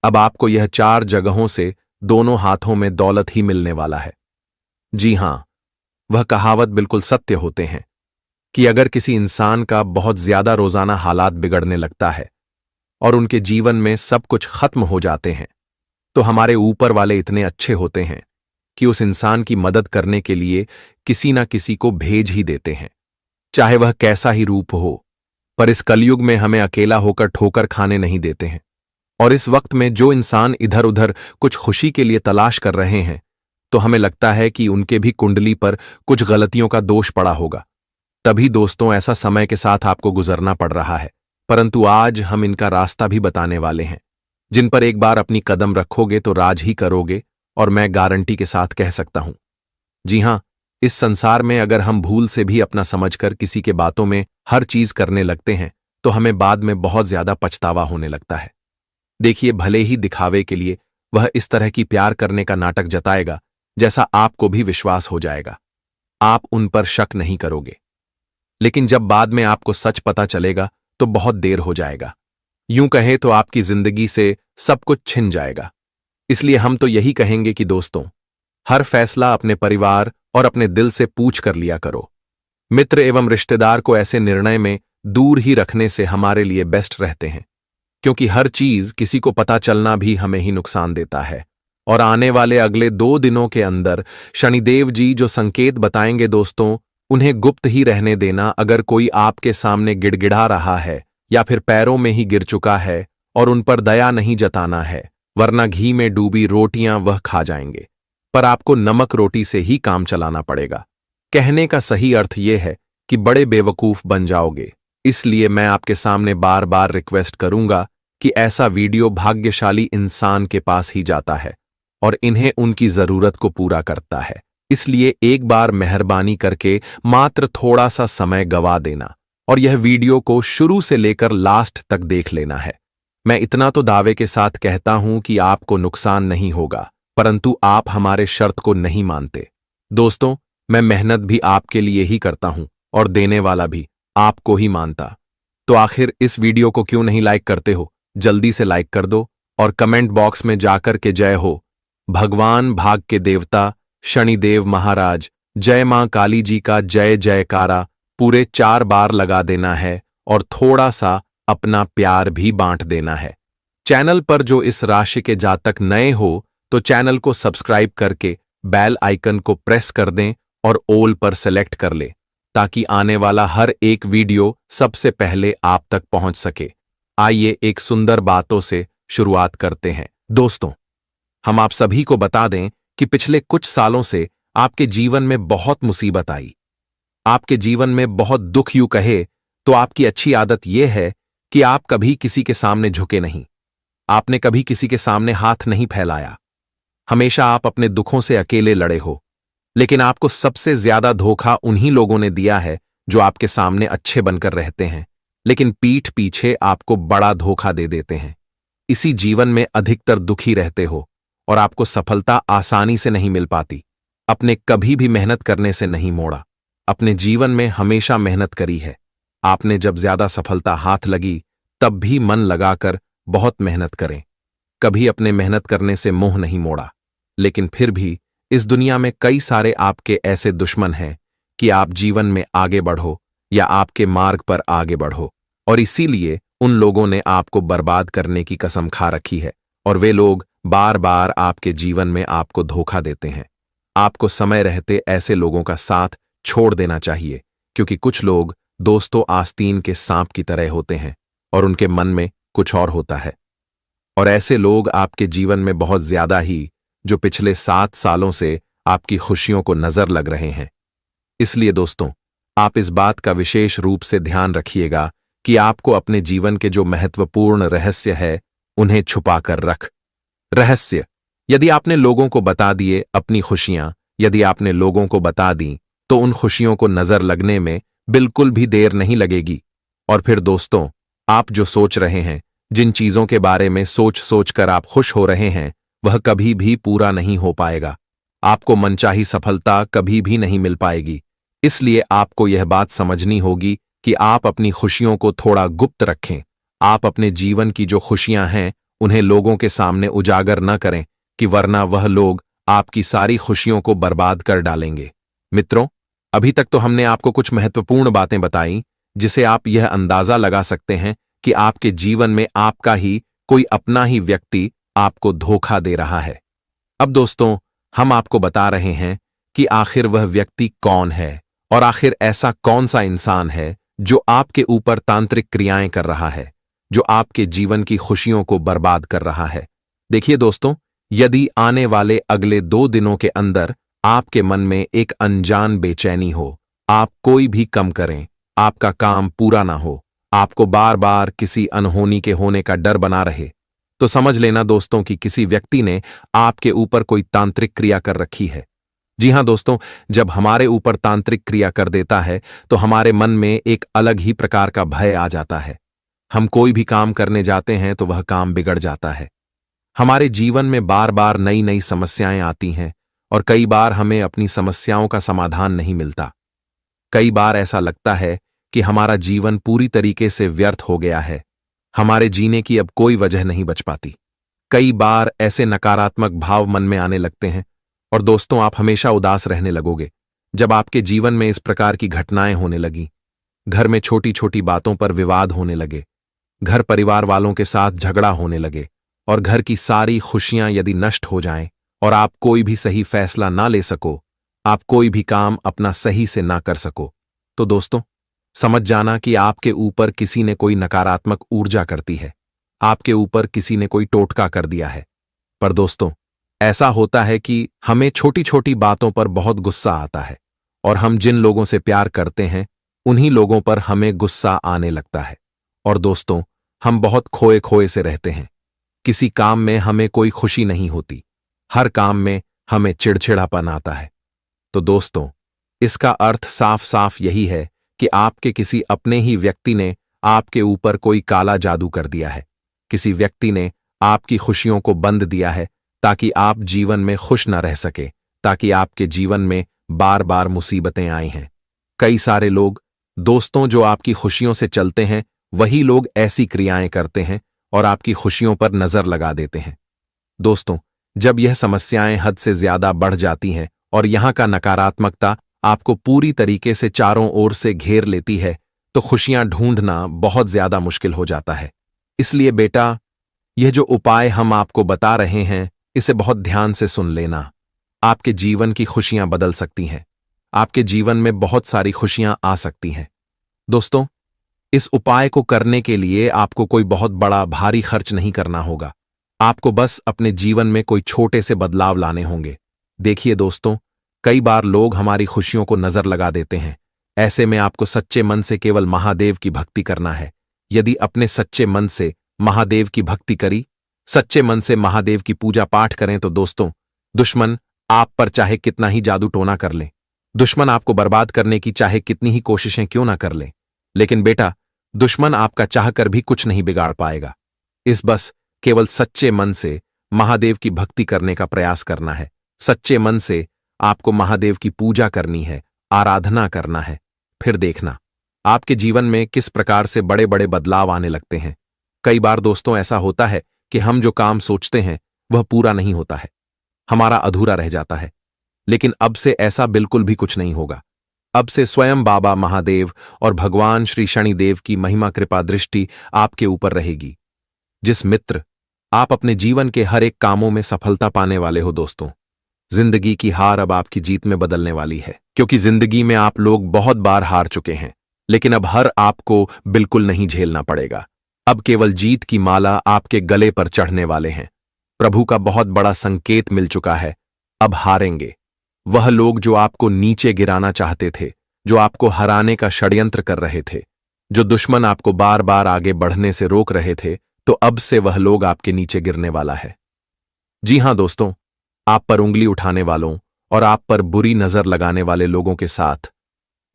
अब आपको यह 4 जगहों से दोनों हाथों में दौलत ही मिलने वाला है। जी हां, वह कहावत बिल्कुल सत्य होते हैं कि अगर किसी इंसान का बहुत ज्यादा रोजाना हालात बिगड़ने लगता है और उनके जीवन में सब कुछ खत्म हो जाते हैं, तो हमारे ऊपर वाले इतने अच्छे होते हैं कि उस इंसान की मदद करने के लिए किसी ना किसी को भेज ही देते हैं, चाहे वह कैसा ही रूप हो। पर इस कलयुग में हमें अकेला होकर ठोकर खाने नहीं देते हैं। और इस वक्त में जो इंसान इधर उधर कुछ खुशी के लिए तलाश कर रहे हैं, तो हमें लगता है कि उनके भी कुंडली पर कुछ गलतियों का दोष पड़ा होगा। तभी दोस्तों, ऐसा समय के साथ आपको गुजरना पड़ रहा है। परंतु आज हम इनका रास्ता भी बताने वाले हैं, जिन पर एक बार अपनी कदम रखोगे तो राज ही करोगे, और मैं गारंटी के साथ कह सकता हूं। जी हां, इस संसार में अगर हम भूल से भी अपना समझकर किसी के बातों में हर चीज करने लगते हैं, तो हमें बाद में बहुत ज्यादा पछतावा होने लगता है। देखिए, भले ही दिखावे के लिए वह इस तरह की प्यार करने का नाटक जताएगा, जैसा आपको भी विश्वास हो जाएगा। आप उन पर शक नहीं करोगे, लेकिन जब बाद में आपको सच पता चलेगा तो बहुत देर हो जाएगा। यूं कहें तो आपकी जिंदगी से सब कुछ छिन जाएगा। इसलिए हम तो यही कहेंगे कि दोस्तों, हर फैसला अपने परिवार और अपने दिल से पूछ कर लिया करो। मित्र एवं रिश्तेदार को ऐसे निर्णय में दूर ही रखने से हमारे लिए बेस्ट रहते हैं, क्योंकि हर चीज किसी को पता चलना भी हमें ही नुकसान देता है। और आने वाले अगले 2 दिनों के अंदर शनिदेव जी जो संकेत बताएंगे दोस्तों, उन्हें गुप्त ही रहने देना। अगर कोई आपके सामने गिड़गिड़ा रहा है या फिर पैरों में ही गिर चुका है, और उन पर दया नहीं जताना है, वरना घी में डूबी रोटियां वह खा जाएंगे। पर आपको नमक रोटी से ही काम चलाना पड़ेगा। कहने का सही अर्थ यह है कि बड़े बेवकूफ बन जाओगे। इसलिए मैं आपके सामने बार बार रिक्वेस्ट करूंगा कि ऐसा वीडियो भाग्यशाली इंसान के पास ही जाता है और इन्हें उनकी जरूरत को पूरा करता है। इसलिए एक बार मेहरबानी करके मात्र थोड़ा सा समय गवा देना और यह वीडियो को शुरू से लेकर लास्ट तक देख लेना है। मैं इतना तो दावे के साथ कहता हूं कि आपको नुकसान नहीं होगा, परंतु आप हमारे शर्त को नहीं मानते। दोस्तों, मैं मेहनत भी आपके लिए ही करता हूं और देने वाला भी आपको ही मानता। तो आखिर इस वीडियो को क्यों नहीं लाइक करते हो? जल्दी से लाइक कर दो और कमेंट बॉक्स में जाकर के जय हो भगवान भाग के देवता शनिदेव महाराज, जय मां काली जी का जय जयकारा पूरे 4 बार लगा देना है और थोड़ा सा अपना प्यार भी बांट देना है। चैनल पर जो इस राशि के जातक नए हो तो चैनल को सब्सक्राइब करके बेल आइकन को प्रेस कर दें और ऑल पर सेलेक्ट कर ले, ताकि आने वाला हर एक वीडियो सबसे पहले आप तक पहुंच सके। आइए एक सुंदर बातों से शुरुआत करते हैं। दोस्तों, हम आप सभी को बता दें कि पिछले कुछ सालों से आपके जीवन में बहुत मुसीबत आई, आपके जीवन में बहुत दुख। यूं कहे तो आपकी अच्छी आदत यह है कि आप कभी किसी के सामने झुके नहीं, आपने कभी किसी के सामने हाथ नहीं फैलाया। हमेशा आप अपने दुखों से अकेले लड़े हो। लेकिन आपको सबसे ज्यादा धोखा उन्हीं लोगों ने दिया है जो आपके सामने अच्छे बनकर रहते हैं, लेकिन पीठ पीछे आपको बड़ा धोखा दे देते हैं। इसी जीवन में अधिकतर दुखी रहते हो और आपको सफलता आसानी से नहीं मिल पाती। आपने कभी भी मेहनत करने से नहीं मोड़ा। अपने जीवन में हमेशा मेहनत करी है। आपने जब ज्यादा सफलता हाथ लगी तब भी मन लगाकर बहुत मेहनत करें। कभी अपने मेहनत करने से मुंह नहीं मोड़ा। लेकिन फिर भी इस दुनिया में कई सारे आपके ऐसे दुश्मन हैं कि आप जीवन में आगे बढ़ो या आपके मार्ग पर आगे बढ़ो, और इसीलिए उन लोगों ने आपको बर्बाद करने की कसम खा रखी है। और वे लोग बार बार आपके जीवन में आपको धोखा देते हैं। आपको समय रहते ऐसे लोगों का साथ छोड़ देना चाहिए, क्योंकि कुछ लोग दोस्तों आस्तीन के सांप की तरह होते हैं और उनके मन में कुछ और होता है। और ऐसे लोग आपके जीवन में बहुत ज्यादा ही, जो पिछले 7 सालों से आपकी खुशियों को नजर लग रहे हैं। इसलिए दोस्तों, आप इस बात का विशेष रूप से ध्यान रखिएगा कि आपको अपने जीवन के जो महत्वपूर्ण रहस्य है उन्हें छुपाकर रख। रहस्य, यदि आपने लोगों को बता दिए अपनी खुशियां, यदि आपने लोगों को बता दी तो उन खुशियों को नजर लगने में बिल्कुल भी देर नहीं लगेगी। और फिर दोस्तों, आप जो सोच रहे हैं, जिन चीजों के बारे में सोच सोच कर आप खुश हो रहे हैं, वह कभी भी पूरा नहीं हो पाएगा। आपको मनचाही सफलता कभी भी नहीं मिल पाएगी। इसलिए आपको यह बात समझनी होगी कि आप अपनी खुशियों को थोड़ा गुप्त रखें। आप अपने जीवन की जो खुशियां हैं उन्हें लोगों के सामने उजागर न करें, कि वरना वह लोग आपकी सारी खुशियों को बर्बाद कर डालेंगे। मित्रों, अभी तक तो हमने आपको कुछ महत्वपूर्ण बातें बताई जिसे आप यह अंदाजा लगा सकते हैं कि आपके जीवन में आपका ही कोई अपना ही व्यक्ति आपको धोखा दे रहा है। अब दोस्तों, हम आपको बता रहे हैं कि आखिर वह व्यक्ति कौन है और आखिर ऐसा कौन सा इंसान है जो आपके ऊपर तांत्रिक क्रियाएं कर रहा है, जो आपके जीवन की खुशियों को बर्बाद कर रहा है। देखिए दोस्तों, यदि आने वाले अगले 2 दिनों के अंदर आपके मन में एक अनजान बेचैनी हो, आप कोई भी कम करें, आपका काम पूरा ना हो, आपको बार बार किसी अनहोनी के होने का डर बना रहे, तो समझ लेना दोस्तों कि किसी व्यक्ति ने आपके ऊपर कोई तांत्रिक क्रिया कर रखी है। जी हां दोस्तों, जब हमारे ऊपर तांत्रिक क्रिया कर देता है तो हमारे मन में एक अलग ही प्रकार का भय आ जाता है। हम कोई भी काम करने जाते हैं तो वह काम बिगड़ जाता है। हमारे जीवन में बार बार नई नई समस्याएं आती हैं और कई बार हमें अपनी समस्याओं का समाधान नहीं मिलता। कई बार ऐसा लगता है कि हमारा जीवन पूरी तरीके से व्यर्थ हो गया है। हमारे जीने की अब कोई वजह नहीं बच पाती। कई बार ऐसे नकारात्मक भाव मन में आने लगते हैं और दोस्तों, आप हमेशा उदास रहने लगोगे जब आपके जीवन में इस प्रकार की घटनाएं होने लगी। घर में छोटी छोटी बातों पर विवाद होने लगे, घर परिवार वालों के साथ झगड़ा होने लगे और घर की सारी खुशियां यदि नष्ट हो जाएं और आप कोई भी सही फैसला ना ले सको, आप कोई भी काम अपना सही से ना कर सको, तो दोस्तों समझ जाना कि आपके ऊपर किसी ने कोई नकारात्मक ऊर्जा करती है। आपके ऊपर किसी ने कोई टोटका कर दिया है। पर दोस्तों, ऐसा होता है कि हमें छोटी छोटी बातों पर बहुत गुस्सा आता है और हम जिन लोगों से प्यार करते हैं उन्हीं लोगों पर हमें गुस्सा आने लगता है। और दोस्तों, हम बहुत खोए खोए से रहते हैं। किसी काम में हमें कोई खुशी नहीं होती। हर काम में हमें चिड़चिड़ापन आता है। तो दोस्तों, इसका अर्थ साफ साफ यही है कि आपके किसी अपने ही व्यक्ति ने आपके ऊपर कोई काला जादू कर दिया है। किसी व्यक्ति ने आपकी खुशियों को बंद दिया है ताकि आप जीवन में खुश न रह सके, ताकि आपके जीवन में बार बार मुसीबतें आई हैं। कई सारे लोग दोस्तों जो आपकी खुशियों से चलते हैं, वही लोग ऐसी क्रियाएं करते हैं और आपकी खुशियों पर नजर लगा देते हैं। दोस्तों, जब यह समस्याएं हद से ज्यादा बढ़ जाती हैं और यहां का नकारात्मकता आपको पूरी तरीके से चारों ओर से घेर लेती है, तो खुशियां ढूंढना बहुत ज्यादा मुश्किल हो जाता है। इसलिए बेटा, यह जो उपाय हम आपको बता रहे हैं, इसे बहुत ध्यान से सुन लेना। आपके जीवन की खुशियां बदल सकती हैं। आपके जीवन में बहुत सारी खुशियां आ सकती हैं। दोस्तों, इस उपाय को करने के लिए आपको कोई बहुत बड़ा भारी खर्च नहीं करना होगा। आपको बस अपने जीवन में कोई छोटे से बदलाव लाने होंगे। देखिए दोस्तों, कई बार लोग हमारी खुशियों को नजर लगा देते हैं। ऐसे में आपको सच्चे मन से केवल महादेव की भक्ति करना है। यदि अपने सच्चे मन से महादेव की भक्ति करी, सच्चे मन से महादेव की पूजा पाठ करें, तो दोस्तों, दुश्मन आप पर चाहे कितना ही जादू टोना कर ले, दुश्मन आपको बर्बाद करने की चाहे कितनी ही कोशिशें क्यों ना कर ले, लेकिन बेटा, दुश्मन आपका चाहकर भी कुछ नहीं बिगाड़ पाएगा। इस बस केवल सच्चे मन से महादेव की भक्ति करने का प्रयास करना है। सच्चे मन से आपको महादेव की पूजा करनी है, आराधना करना है। फिर देखना आपके जीवन में किस प्रकार से बड़े बड़े बदलाव आने लगते हैं। कई बार दोस्तों ऐसा होता है कि हम जो काम सोचते हैं वह पूरा नहीं होता है, हमारा अधूरा रह जाता है। लेकिन अब से ऐसा बिल्कुल भी कुछ नहीं होगा। अब से स्वयं बाबा महादेव और भगवान श्री शनिदेव की महिमा कृपा दृष्टि आपके ऊपर रहेगी। जिस मित्र आप अपने जीवन के हर एक कामों में सफलता पाने वाले हो दोस्तों, जिंदगी की हार अब आपकी जीत में बदलने वाली है। क्योंकि जिंदगी में आप लोग बहुत बार हार चुके हैं, लेकिन अब हार आपको बिल्कुल नहीं झेलना पड़ेगा। अब केवल जीत की माला आपके गले पर चढ़ने वाले हैं। प्रभु का बहुत बड़ा संकेत मिल चुका है। अब हारेंगे वह लोग जो आपको नीचे गिराना चाहते थे, जो आपको हराने का षड्यंत्र कर रहे थे, जो दुश्मन आपको बार बार आगे बढ़ने से रोक रहे थे, तो अब से वह लोग आपके नीचे गिरने वाला है। जी हां दोस्तों, आप पर उंगली उठाने वालों और आप पर बुरी नजर लगाने वाले लोगों के साथ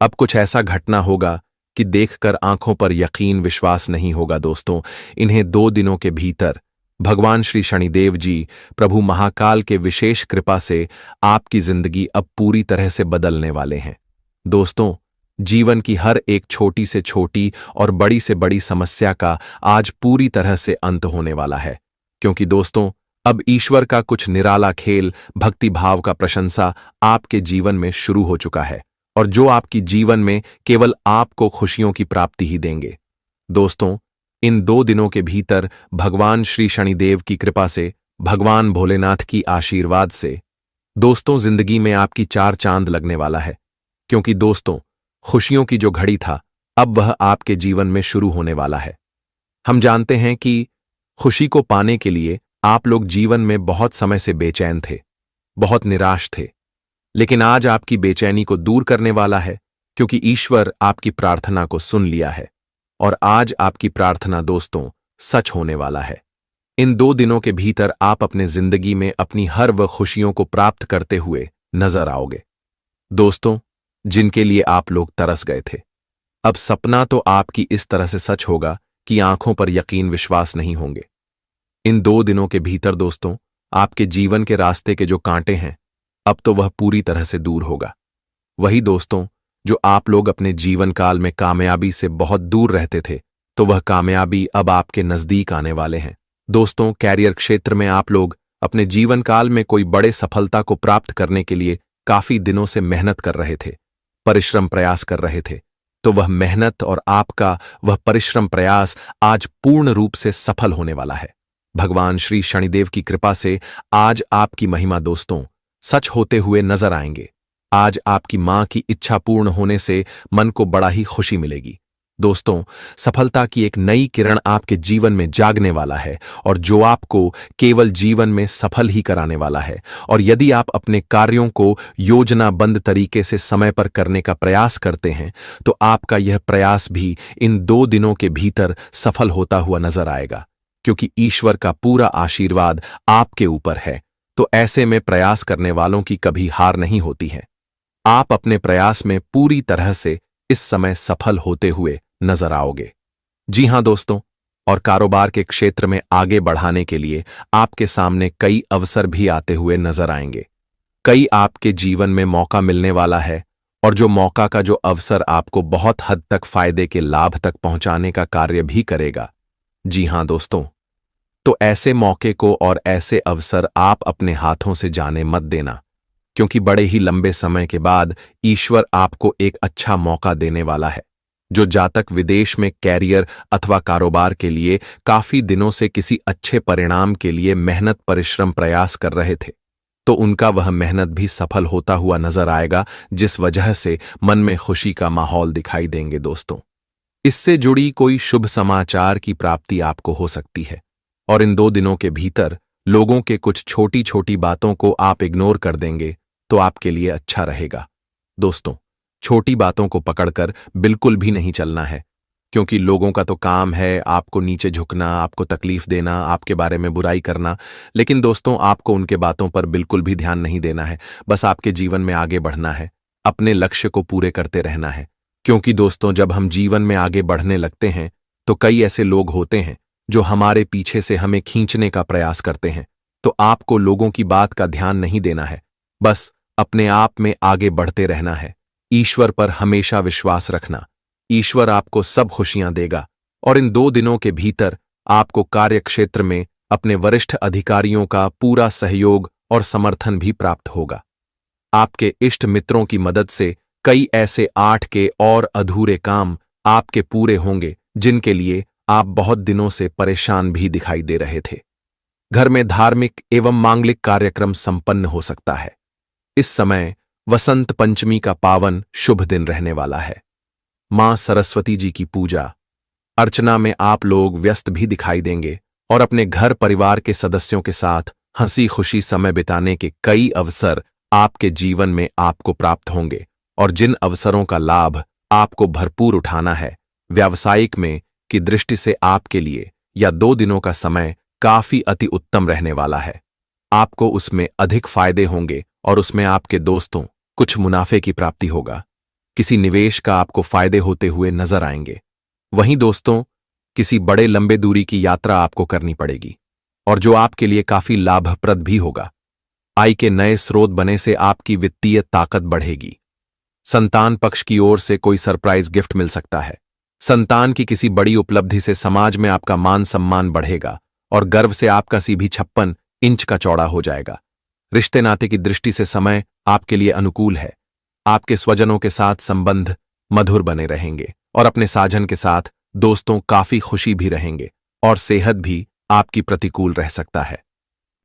अब कुछ ऐसा घटना होगा कि देखकर आंखों पर यकीन विश्वास नहीं होगा दोस्तों। इन्हें 2 दिनों के भीतर भगवान श्री शनिदेव जी, प्रभु महाकाल के विशेष कृपा से आपकी जिंदगी अब पूरी तरह से बदलने वाले हैं। दोस्तों, जीवन की हर एक छोटी से छोटी और बड़ी से बड़ी समस्या का आज पूरी तरह से अंत होने वाला है। क्योंकि दोस्तों, अब ईश्वर का कुछ निराला खेल, भक्ति भाव का प्रशंसा आपके जीवन में शुरू हो चुका है, और जो आपकी जीवन में केवल आपको खुशियों की प्राप्ति ही देंगे। दोस्तों, इन 2 दिनों के भीतर भगवान श्री शनिदेव की कृपा से, भगवान भोलेनाथ की आशीर्वाद से दोस्तों जिंदगी में आपकी 4 चांद लगने वाला है। क्योंकि दोस्तों, खुशियों की जो घड़ी था अब वह आपके जीवन में शुरू होने वाला है। हम जानते हैं कि खुशी को पाने के लिए आप लोग जीवन में बहुत समय से बेचैन थे, बहुत निराश थे, लेकिन आज आपकी बेचैनी को दूर करने वाला है, क्योंकि ईश्वर आपकी प्रार्थना को सुन लिया है। और आज आपकी प्रार्थना दोस्तों सच होने वाला है। इन 2 दिनों के भीतर आप अपने जिंदगी में अपनी हर वह खुशियों को प्राप्त करते हुए नजर आओगे। दोस्तों, जिनके लिए आप लोग तरस गए थे, अब सपना तो आपकी इस तरह से सच होगा कि आंखों पर यकीन विश्वास नहीं होंगे। इन 2 दिनों के भीतर दोस्तों आपके जीवन के रास्ते के जो कांटे हैं, अब तो वह पूरी तरह से दूर होगा। वही दोस्तों जो आप लोग अपने जीवन काल में कामयाबी से बहुत दूर रहते थे, तो वह कामयाबी अब आपके नजदीक आने वाले हैं। दोस्तों, कैरियर क्षेत्र में आप लोग अपने जीवन काल में कोई बड़े सफलता को प्राप्त करने के लिए काफी दिनों से मेहनत कर रहे थे, परिश्रम प्रयास कर रहे थे, तो वह मेहनत और आपका वह परिश्रम प्रयास आज पूर्ण रूप से सफल होने वाला है। भगवान श्री शनिदेव की कृपा से आज आपकी महिमा दोस्तों सच होते हुए नजर आएंगे। आज आपकी मां की इच्छा पूर्ण होने से मन को बड़ा ही खुशी मिलेगी। दोस्तों, सफलता की एक नई किरण आपके जीवन में जागने वाला है, और जो आपको केवल जीवन में सफल ही कराने वाला है। और यदि आप अपने कार्यों को योजनाबद्ध तरीके से समय पर करने का प्रयास करते हैं, तो आपका यह प्रयास भी इन 2 दिनों के भीतर सफल होता हुआ नजर आएगा, क्योंकि ईश्वर का पूरा आशीर्वाद आपके ऊपर है। तो ऐसे में प्रयास करने वालों की कभी हार नहीं होती है। आप अपने प्रयास में पूरी तरह से इस समय सफल होते हुए नजर आओगे। जी हां दोस्तों, और कारोबार के क्षेत्र में आगे बढ़ाने के लिए आपके सामने कई अवसर भी आते हुए नजर आएंगे। कई आपके जीवन में मौका मिलने वाला है, और जो मौका का जो अवसर आपको बहुत हद तक फायदे के लाभ तक पहुंचाने का कार्य भी करेगा। जी हां दोस्तों, तो ऐसे मौके को और ऐसे अवसर आप अपने हाथों से जाने मत देना, क्योंकि बड़े ही लंबे समय के बाद ईश्वर आपको एक अच्छा मौका देने वाला है। जो जातक विदेश में कैरियर अथवा कारोबार के लिए काफी दिनों से किसी अच्छे परिणाम के लिए मेहनत परिश्रम प्रयास कर रहे थे, तो उनका वह मेहनत भी सफल होता हुआ नजर आएगा, जिस वजह से मन में खुशी का माहौल दिखाई देंगे। दोस्तों, इससे जुड़ी कोई शुभ समाचार की प्राप्ति आपको हो सकती है, और इन 2 दिनों के भीतर लोगों के कुछ छोटी छोटी बातों को आप इग्नोर कर देंगे तो आपके लिए अच्छा रहेगा। दोस्तों, छोटी बातों को पकड़कर बिल्कुल भी नहीं चलना है, क्योंकि लोगों का तो काम है आपको नीचे झुकना, आपको तकलीफ देना, आपके बारे में बुराई करना। लेकिन दोस्तों, आपको उनके बातों पर बिल्कुल भी ध्यान नहीं देना है। बस आपके जीवन में आगे बढ़ना है, अपने लक्ष्य को पूरे करते रहना है। क्योंकि दोस्तों, जब हम जीवन में आगे बढ़ने लगते हैं तो कई ऐसे लोग होते हैं जो हमारे पीछे से हमें खींचने का प्रयास करते हैं, तो आपको लोगों की बात का ध्यान नहीं देना है, बस अपने आप में आगे बढ़ते रहना है। ईश्वर पर हमेशा विश्वास रखना। ईश्वर आपको सब खुशियां देगा और इन 2 दिनों के भीतर आपको कार्यक्षेत्र में अपने वरिष्ठ अधिकारियों का पूरा सहयोग और समर्थन भी प्राप्त होगा। आपके इष्ट मित्रों की मदद से कई ऐसे 8 के और अधूरे काम आपके पूरे होंगे जिनके लिए आप बहुत दिनों से परेशान भी दिखाई दे रहे थे। घर में धार्मिक एवं मांगलिक कार्यक्रम संपन्न हो सकता है। इस समय वसंत पंचमी का पावन शुभ दिन रहने वाला है। मां सरस्वती जी की पूजा अर्चना में आप लोग व्यस्त भी दिखाई देंगे और अपने घर परिवार के सदस्यों के साथ हंसी खुशी समय बिताने के कई अवसर आपके जीवन में आपको प्राप्त होंगे और जिन अवसरों का लाभ आपको भरपूर उठाना है, व्यावसायिक में की दृष्टि से आपके लिए या 2 दिनों का समय काफी अति उत्तम रहने वाला है। आपको उसमें अधिक फायदे होंगे और उसमें आपके दोस्तों कुछ मुनाफे की प्राप्ति होगा। किसी निवेश का आपको फायदे होते हुए नजर आएंगे। वहीं दोस्तों, किसी बड़े लंबे दूरी की यात्रा आपको करनी पड़ेगी और जो आपके लिए काफी लाभप्रद भी होगा। आय के नए स्रोत बने से आपकी वित्तीय ताकत बढ़ेगी। संतान पक्ष की ओर से कोई सरप्राइज गिफ्ट मिल सकता है। संतान की किसी बड़ी उपलब्धि से समाज में आपका मान सम्मान बढ़ेगा और गर्व से आपका सीभी 56 इंच का चौड़ा हो जाएगा। रिश्ते नाते की दृष्टि से समय आपके लिए अनुकूल है। आपके स्वजनों के साथ संबंध मधुर बने रहेंगे और अपने साजन के साथ दोस्तों काफी खुशी भी रहेंगे और सेहत भी आपकी प्रतिकूल रह सकता है।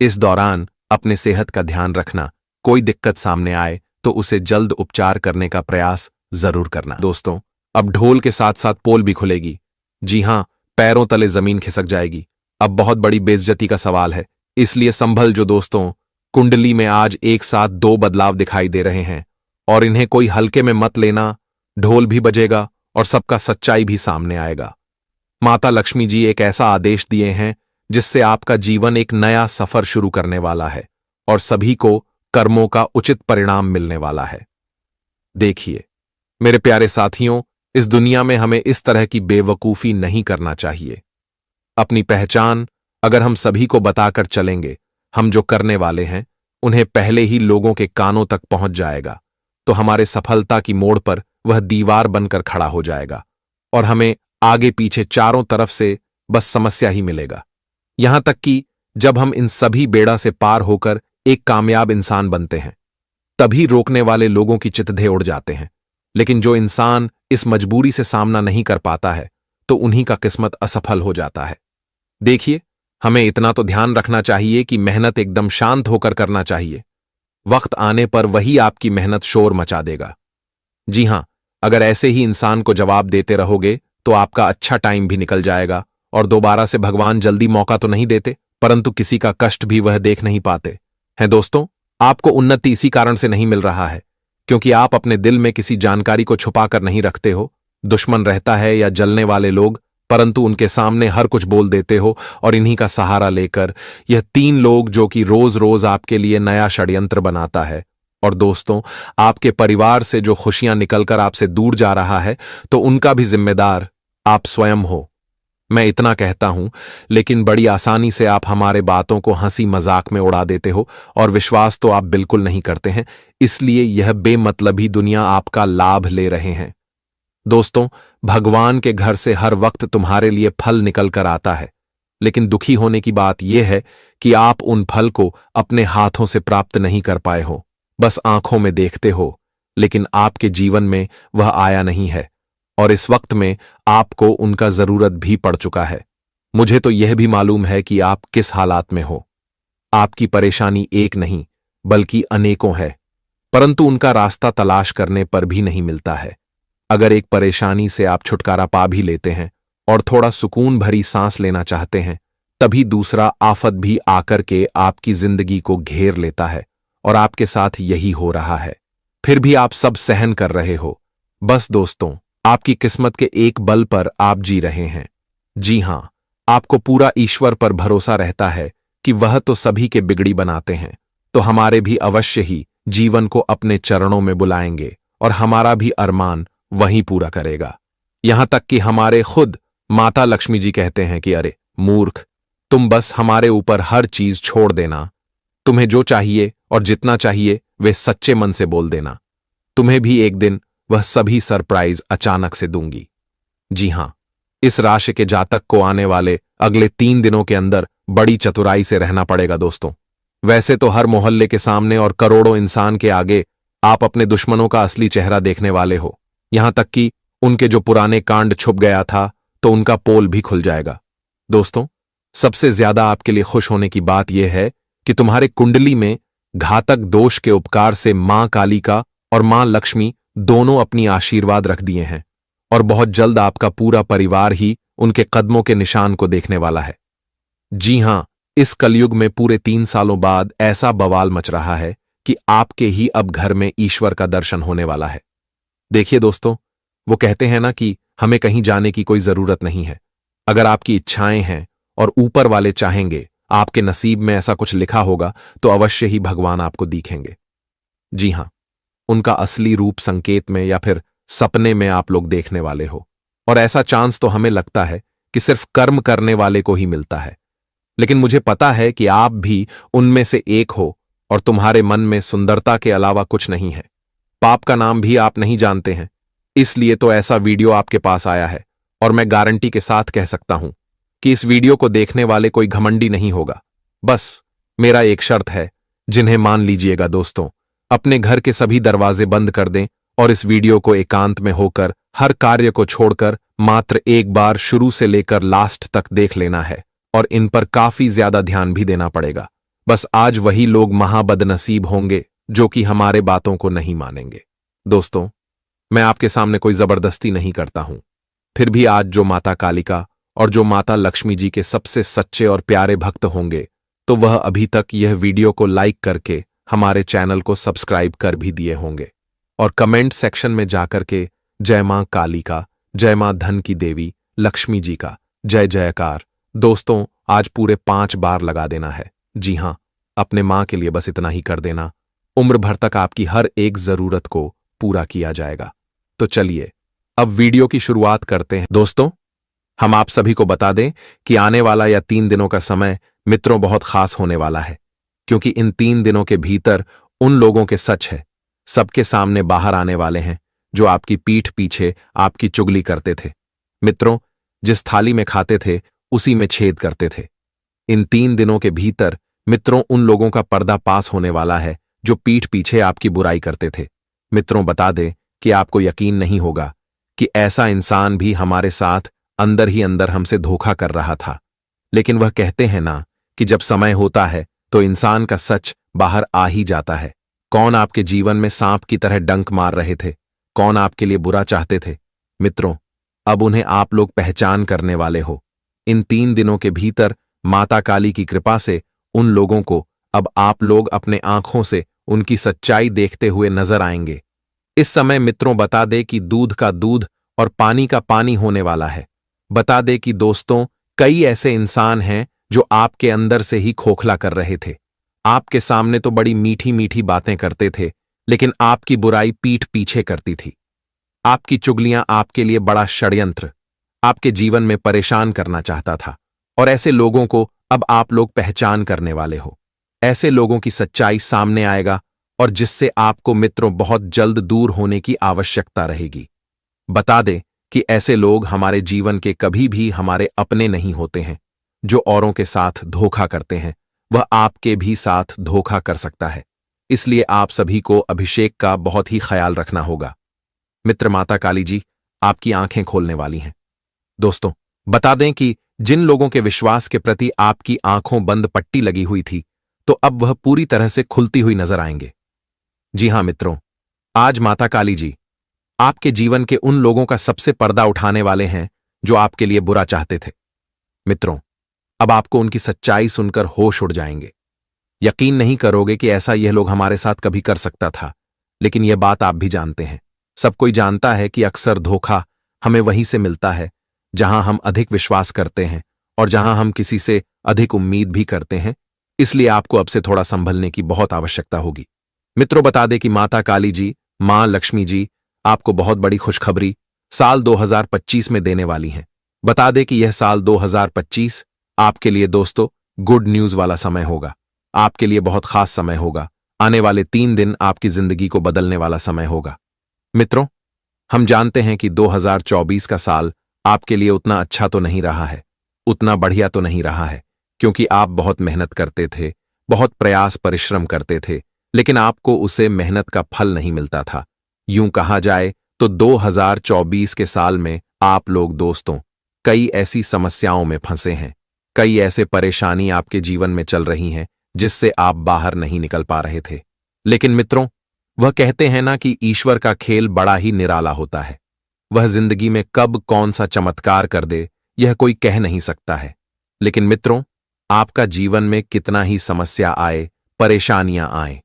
इस दौरान अपने सेहत का ध्यान रखना। कोई दिक्कत सामने आए तो उसे जल्द उपचार करने का प्रयास जरूर करना। दोस्तों, अब ढोल के साथ साथ पोल भी खुलेगी। जी हां, पैरों तले जमीन खिसक जाएगी। अब बहुत बड़ी बेइज्जती का सवाल है, इसलिए संभल जो दोस्तों। कुंडली में आज एक साथ 2 बदलाव दिखाई दे रहे हैं और इन्हें कोई हल्के में मत लेना। ढोल भी बजेगा और सबका सच्चाई भी सामने आएगा। माता लक्ष्मी जी एक ऐसा आदेश दिए हैं जिससे आपका जीवन एक नया सफर शुरू करने वाला है और सभी को कर्मों का उचित परिणाम मिलने वाला है। देखिए मेरे प्यारे साथियों, इस दुनिया में हमें इस तरह की बेवकूफी नहीं करना चाहिए। अपनी पहचान अगर हम सभी को बताकर चलेंगे, हम जो करने वाले हैं उन्हें पहले ही लोगों के कानों तक पहुंच जाएगा, तो हमारे सफलता की मोड़ पर वह दीवार बनकर खड़ा हो जाएगा और हमें आगे पीछे चारों तरफ से बस समस्या ही मिलेगा। यहां तक कि जब हम इन सभी बेड़ा से पार होकर एक कामयाब इंसान बनते हैं, तभी रोकने वाले लोगों की चितधे उड़ जाते हैं। लेकिन जो इंसान इस मजबूरी से सामना नहीं कर पाता है, तो उन्हीं का किस्मत असफल हो जाता है। देखिए, हमें इतना तो ध्यान रखना चाहिए कि मेहनत एकदम शांत होकर करना चाहिए। वक्त आने पर वही आपकी मेहनत शोर मचा देगा। जी हां, अगर ऐसे ही इंसान को जवाब देते रहोगे तो आपका अच्छा टाइम भी निकल जाएगा और दोबारा से भगवान जल्दी मौका तो नहीं देते, परंतु किसी का कष्ट भी वह देख नहीं पाते हैं। दोस्तों, आपको उन्नति इसी कारण से नहीं मिल रहा है क्योंकि आप अपने दिल में किसी जानकारी को छुपाकर नहीं रखते हो। दुश्मन रहता है या जलने वाले लोग, परंतु उनके सामने हर कुछ बोल देते हो और इन्हीं का सहारा लेकर यह 3 लोग जो कि रोज रोज आपके लिए नया षड्यंत्र बनाता है। और दोस्तों, आपके परिवार से जो खुशियां निकलकर आपसे दूर जा रहा है, तो उनका भी जिम्मेदार आप स्वयं हो। मैं इतना कहता हूं, लेकिन बड़ी आसानी से आप हमारे बातों को हंसी मजाक में उड़ा देते हो और विश्वास तो आप बिल्कुल नहीं करते हैं। इसलिए यह बेमतलबी दुनिया आपका लाभ ले रहे हैं। दोस्तों, भगवान के घर से हर वक्त तुम्हारे लिए फल निकल कर आता है, लेकिन दुखी होने की बात यह है कि आप उन फल को अपने हाथों से प्राप्त नहीं कर पाए हो। बस आंखों में देखते हो, लेकिन आपके जीवन में वह आया नहीं है और इस वक्त में आपको उनका जरूरत भी पड़ चुका है। मुझे तो यह भी मालूम है कि आप किस हालात में हो। आपकी परेशानी एक नहीं बल्कि अनेकों है, परंतु उनका रास्ता तलाश करने पर भी नहीं मिलता है। अगर एक परेशानी से आप छुटकारा पा भी लेते हैं और थोड़ा सुकून भरी सांस लेना चाहते हैं, तभी दूसरा आफत भी आकर के आपकी जिंदगी को घेर लेता है और आपके साथ यही हो रहा है। फिर भी आप सब सहन कर रहे हो। बस दोस्तों, आपकी किस्मत के एक बल पर आप जी रहे हैं। जी हां, आपको पूरा ईश्वर पर भरोसा रहता है कि वह तो सभी के बिगड़ी बनाते हैं, तो हमारे भी अवश्य ही जीवन को अपने चरणों में बुलाएंगे और हमारा भी अरमान वहीं पूरा करेगा। यहां तक कि हमारे खुद माता लक्ष्मी जी कहते हैं कि अरे मूर्ख, तुम बस हमारे ऊपर हर चीज छोड़ देना। तुम्हें जो चाहिए और जितना चाहिए वे सच्चे मन से बोल देना। तुम्हें भी एक दिन वह सभी सरप्राइज अचानक से दूंगी। जी हां, इस राशि के जातक को आने वाले अगले 3 दिनों के अंदर बड़ी चतुराई से रहना पड़ेगा दोस्तों। वैसे तो हर मोहल्ले के सामने और करोड़ों इंसान के आगे आप अपने दुश्मनों का असली चेहरा देखने वाले हो। यहां तक कि उनके जो पुराने कांड छुप गया था तो उनका पोल भी खुल जाएगा। दोस्तों, सबसे ज्यादा आपके लिए खुश होने की बात यह है कि तुम्हारे कुंडली में घातक दोष के उपकार से मां कालिका और मां लक्ष्मी दोनों अपनी आशीर्वाद रख दिए हैं और बहुत जल्द आपका पूरा परिवार ही उनके कदमों के निशान को देखने वाला है। जी हां, इस कलयुग में पूरे 3 सालों बाद ऐसा बवाल मच रहा है कि आपके ही अब घर में ईश्वर का दर्शन होने वाला है। देखिए दोस्तों, वो कहते हैं ना कि हमें कहीं जाने की कोई जरूरत नहीं है। अगर आपकी इच्छाएं हैं और ऊपर वाले चाहेंगे, आपके नसीब में ऐसा कुछ लिखा होगा तो अवश्य ही भगवान आपको दिखेंगे। जी हां, उनका असली रूप संकेत में या फिर सपने में आप लोग देखने वाले हो। और ऐसा चांस तो हमें लगता है कि सिर्फ कर्म करने वाले को ही मिलता है, लेकिन मुझे पता है कि आप भी उनमें से एक हो और तुम्हारे मन में सुंदरता के अलावा कुछ नहीं है। पाप का नाम भी आप नहीं जानते हैं, इसलिए तो ऐसा वीडियो आपके पास आया है। और मैं गारंटी के साथ कह सकता हूं कि इस वीडियो को देखने वाले कोई घमंडी नहीं होगा। बस मेरा एक शर्त है, जिन्हें मान लीजिएगा दोस्तों। अपने घर के सभी दरवाजे बंद कर दें और इस वीडियो को एकांत में होकर हर कार्य को छोड़कर मात्र एक बार शुरू से लेकर लास्ट तक देख लेना है। और इन पर काफी ज्यादा ध्यान भी देना पड़ेगा। बस आज वही लोग महाबदनसीब होंगे जो कि हमारे बातों को नहीं मानेंगे। दोस्तों, मैं आपके सामने कोई जबरदस्ती नहीं करता हूं, फिर भी आज जो माता कालिका और जो माता लक्ष्मी जी के सबसे सच्चे और प्यारे भक्त होंगे, तो वह अभी तक यह वीडियो को लाइक करके हमारे चैनल को सब्सक्राइब कर भी दिए होंगे और कमेंट सेक्शन में जाकर के जय मां कालिका, जय मां धन की देवी लक्ष्मी जी का जय जयकार दोस्तों आज पूरे 5 बार लगा देना है। जी हां, अपने मां के लिए बस इतना ही कर देना। उम्र भर तक आपकी हर एक जरूरत को पूरा किया जाएगा। तो चलिए अब वीडियो की शुरुआत करते हैं। दोस्तों, हम आप सभी को बता दें कि आने वाला यह 3 दिनों का समय मित्रों बहुत खास होने वाला है, क्योंकि इन 3 दिनों के भीतर उन लोगों के सच है सबके सामने बाहर आने वाले हैं जो आपकी पीठ पीछे आपकी चुगली करते थे। मित्रों, जिस थाली में खाते थे उसी में छेद करते थे। इन 3 दिनों के भीतर मित्रों उन लोगों का पर्दा पास होने वाला है जो पीठ पीछे आपकी बुराई करते थे। मित्रों, बता दें कि आपको यकीन नहीं होगा कि ऐसा इंसान भी हमारे साथ अंदर ही अंदर हमसे धोखा कर रहा था। लेकिन वह कहते हैं ना कि जब समय होता है तो इंसान का सच बाहर आ ही जाता है। कौन आपके जीवन में सांप की तरह डंक मार रहे थे, कौन आपके लिए बुरा चाहते थे, मित्रों अब उन्हें आप लोग पहचान करने वाले हो। इन 3 दिनों के भीतर माता काली की कृपा से उन लोगों को अब आप लोग अपने आंखों से उनकी सच्चाई देखते हुए नजर आएंगे। इस समय मित्रों बता दे कि दूध का दूध और पानी का पानी होने वाला है। बता दे कि दोस्तों कई ऐसे इंसान हैं जो आपके अंदर से ही खोखला कर रहे थे। आपके सामने तो बड़ी मीठी मीठी बातें करते थे, लेकिन आपकी बुराई पीठ पीछे करती थी। आपकी चुगलियां आपके लिए बड़ा षड्यंत्र, आपके जीवन में परेशान करना चाहता था। और ऐसे लोगों को अब आप लोग पहचान करने वाले हो। ऐसे लोगों की सच्चाई सामने आएगा और जिससे आपको मित्रों बहुत जल्द दूर होने की आवश्यकता रहेगी। बता दें कि ऐसे लोग हमारे जीवन के कभी भी हमारे अपने नहीं होते हैं। जो औरों के साथ धोखा करते हैं वह आपके भी साथ धोखा कर सकता है। इसलिए आप सभी को अभिषेक का बहुत ही ख्याल रखना होगा। मित्र, माता काली जी आपकी आंखें खोलने वाली हैं। दोस्तों, बता दें कि जिन लोगों के विश्वास के प्रति आपकी आंखों बंद पट्टी लगी हुई थी, तो अब वह पूरी तरह से खुलती हुई नजर आएंगे। जी हां मित्रों, आज माता काली जी आपके जीवन के उन लोगों का सबसे पर्दा उठाने वाले हैं जो आपके लिए बुरा चाहते थे। मित्रों, अब आपको उनकी सच्चाई सुनकर होश उड़ जाएंगे। यकीन नहीं करोगे कि ऐसा यह लोग हमारे साथ कभी कर सकता था, लेकिन यह बात आप भी जानते हैं। सब कोई जानता है कि अक्सर धोखा हमें वहीं से मिलता है जहां हम अधिक विश्वास करते हैं और जहां हम किसी से अधिक उम्मीद भी करते हैं। इसलिए आपको अब से थोड़ा संभलने की बहुत आवश्यकता होगी। मित्रों, बता दें कि माता काली जी, मां लक्ष्मी जी आपको बहुत बड़ी खुशखबरी साल 2025 में देने वाली हैं। बता दें कि यह साल 2025 आपके लिए दोस्तों गुड न्यूज वाला समय होगा। आपके लिए बहुत खास समय होगा। आने वाले 3 दिन आपकी जिंदगी को बदलने वाला समय होगा। मित्रों, हम जानते हैं कि 2024 का साल आपके लिए उतना अच्छा तो नहीं रहा है, उतना बढ़िया तो नहीं रहा है, क्योंकि आप बहुत मेहनत करते थे, बहुत प्रयास परिश्रम करते थे, लेकिन आपको उसे मेहनत का फल नहीं मिलता था। यूं कहा जाए तो 2024 के साल में आप लोग दोस्तों कई ऐसी समस्याओं में फंसे हैं, कई ऐसे परेशानी आपके जीवन में चल रही हैं जिससे आप बाहर नहीं निकल पा रहे थे। लेकिन मित्रों, वह कहते हैं ना कि ईश्वर का खेल बड़ा ही निराला होता है। वह जिंदगी में कब कौन सा चमत्कार कर दे यह कोई कह नहीं सकता है। लेकिन मित्रों, आपका जीवन में कितना ही समस्या आए, परेशानियां आए,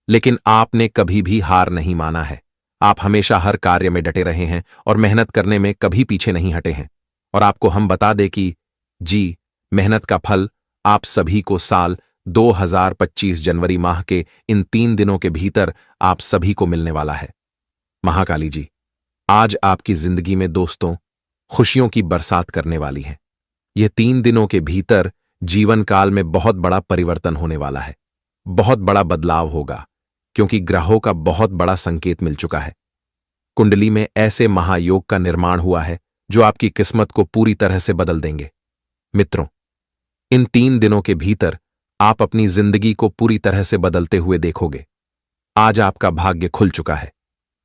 लेकिन आपने कभी भी हार नहीं माना है। आप हमेशा हर कार्य में डटे रहे हैं और मेहनत करने में कभी पीछे नहीं हटे हैं। और आपको हम बता दें कि जी, मेहनत का फल आप सभी को साल 2025 जनवरी माह के इन 3 दिनों के भीतर आप सभी को मिलने वाला है। महाकाली जी आज आपकी जिंदगी में दोस्तों खुशियों की बरसात करने वाली है। ये 3 दिनों के भीतर जीवन काल में बहुत बड़ा परिवर्तन होने वाला है, बहुत बड़ा बदलाव होगा, क्योंकि ग्रहों का बहुत बड़ा संकेत मिल चुका है। कुंडली में ऐसे महायोग का निर्माण हुआ है जो आपकी किस्मत को पूरी तरह से बदल देंगे। मित्रों, इन 3 दिनों के भीतर आप अपनी जिंदगी को पूरी तरह से बदलते हुए देखोगे। आज आपका भाग्य खुल चुका है,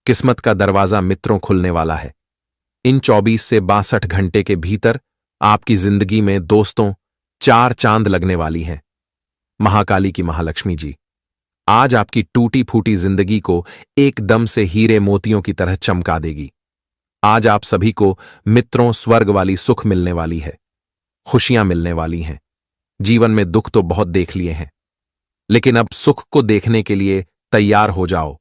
किस्मत का दरवाजा मित्रों खुलने वाला है। इन 24 से 62 घंटे के भीतर आपकी जिंदगी में दोस्तों 4 चांद लगने वाली हैं। महाकाली की महालक्ष्मी जी आज आपकी टूटी फूटी जिंदगी को एकदम से हीरे मोतियों की तरह चमका देगी। आज आप सभी को मित्रों स्वर्ग वाली सुख मिलने वाली है, खुशियां मिलने वाली हैं। जीवन में दुख तो बहुत देख लिए हैं, लेकिन अब सुख को देखने के लिए तैयार हो जाओ,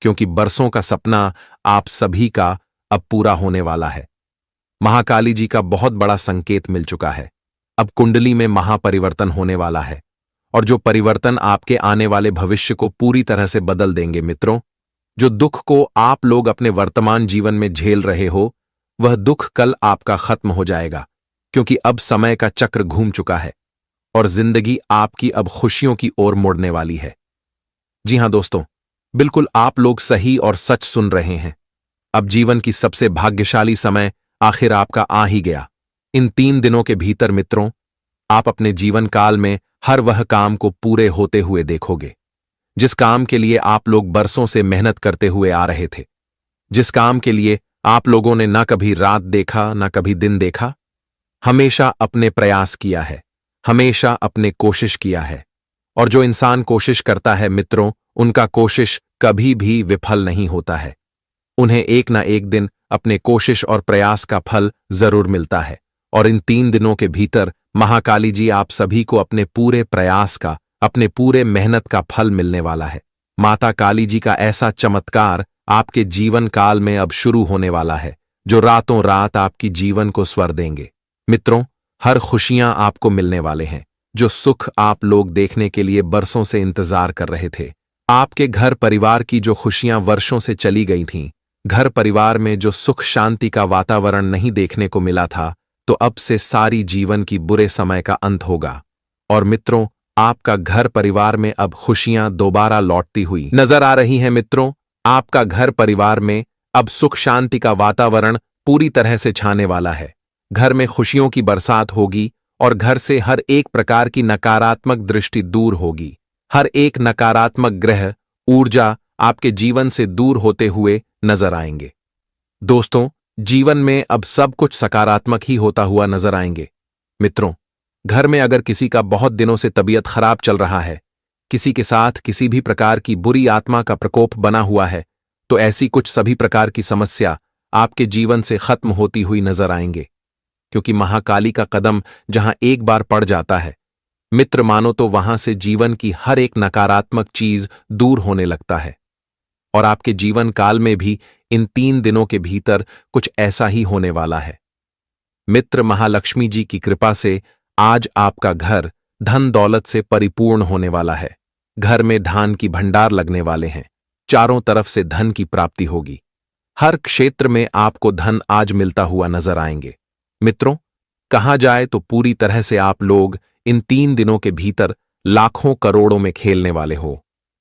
क्योंकि बरसों का सपना आप सभी का अब पूरा होने वाला है। महाकाली जी का बहुत बड़ा संकेत मिल चुका है। अब कुंडली में महापरिवर्तन होने वाला है, और जो परिवर्तन आपके आने वाले भविष्य को पूरी तरह से बदल देंगे। मित्रों, जो दुख को आप लोग अपने वर्तमान जीवन में झेल रहे हो, वह दुख कल आपका खत्म हो जाएगा, क्योंकि अब समय का चक्र घूम चुका है और जिंदगी आपकी अब खुशियों की ओर मुड़ने वाली है। जी हां दोस्तों, बिल्कुल आप लोग सही और सच सुन रहे हैं। अब जीवन की सबसे भाग्यशाली समय आखिर आपका आ ही गया। इन 3 दिनों के भीतर मित्रों, आप अपने जीवन काल में हर वह काम को पूरे होते हुए देखोगे, जिस काम के लिए आप लोग बरसों से मेहनत करते हुए आ रहे थे, जिस काम के लिए आप लोगों ने ना कभी रात देखा ना कभी दिन देखा, हमेशा अपने प्रयास किया है, हमेशा अपने कोशिश किया है। और जो इंसान कोशिश करता है मित्रों, उनका कोशिश कभी भी विफल नहीं होता है। उन्हें एक ना एक दिन अपने कोशिश और प्रयास का फल जरूर मिलता है। और इन 3 दिनों के भीतर महाकाली जी आप सभी को अपने पूरे प्रयास का, अपने पूरे मेहनत का फल मिलने वाला है। माता काली जी का ऐसा चमत्कार आपके जीवन काल में अब शुरू होने वाला है, जो रातों रात आपकी जीवन को स्वर देंगे। मित्रों, हर खुशियां आपको मिलने वाले हैं, जो सुख आप लोग देखने के लिए बरसों से इंतजार कर रहे थे। आपके घर परिवार की जो खुशियां वर्षों से चली गई थीं, घर परिवार में जो सुख शांति का वातावरण नहीं देखने को मिला था, तो अब से सारी जीवन की बुरे समय का अंत होगा। और मित्रों, आपका घर परिवार में अब खुशियां दोबारा लौटती हुई नजर आ रही हैं। मित्रों, आपका घर परिवार में अब सुख शांति का वातावरण पूरी तरह से छाने वाला है। घर में खुशियों की बरसात होगी और घर से हर एक प्रकार की नकारात्मक दृष्टि दूर होगी। हर एक नकारात्मक ग्रह, ऊर्जा आपके जीवन से दूर होते हुए नजर आएंगे। दोस्तों, जीवन में अब सब कुछ सकारात्मक ही होता हुआ नजर आएंगे। मित्रों, घर में अगर किसी का बहुत दिनों से तबीयत खराब चल रहा है, किसी के साथ किसी भी प्रकार की बुरी आत्मा का प्रकोप बना हुआ है, तो ऐसी कुछ सभी प्रकार की समस्या आपके जीवन से खत्म होती हुई नजर आएंगे। क्योंकि महाकाली का कदम जहां एक बार पड़ जाता है, मित्र मानो तो वहां से जीवन की हर एक नकारात्मक चीज दूर होने लगता है। और आपके जीवन काल में भी इन 3 दिनों के भीतर कुछ ऐसा ही होने वाला है। मित्र महालक्ष्मी जी की कृपा से आज आपका घर धन दौलत से परिपूर्ण होने वाला है। घर में धान की भंडार लगने वाले हैं। चारों तरफ से धन की प्राप्ति होगी। हर क्षेत्र में आपको धन आज मिलता हुआ नजर आएंगे। मित्रों, कहा जाए तो पूरी तरह से आप लोग इन 3 दिनों के भीतर लाखों करोड़ों में खेलने वाले हो।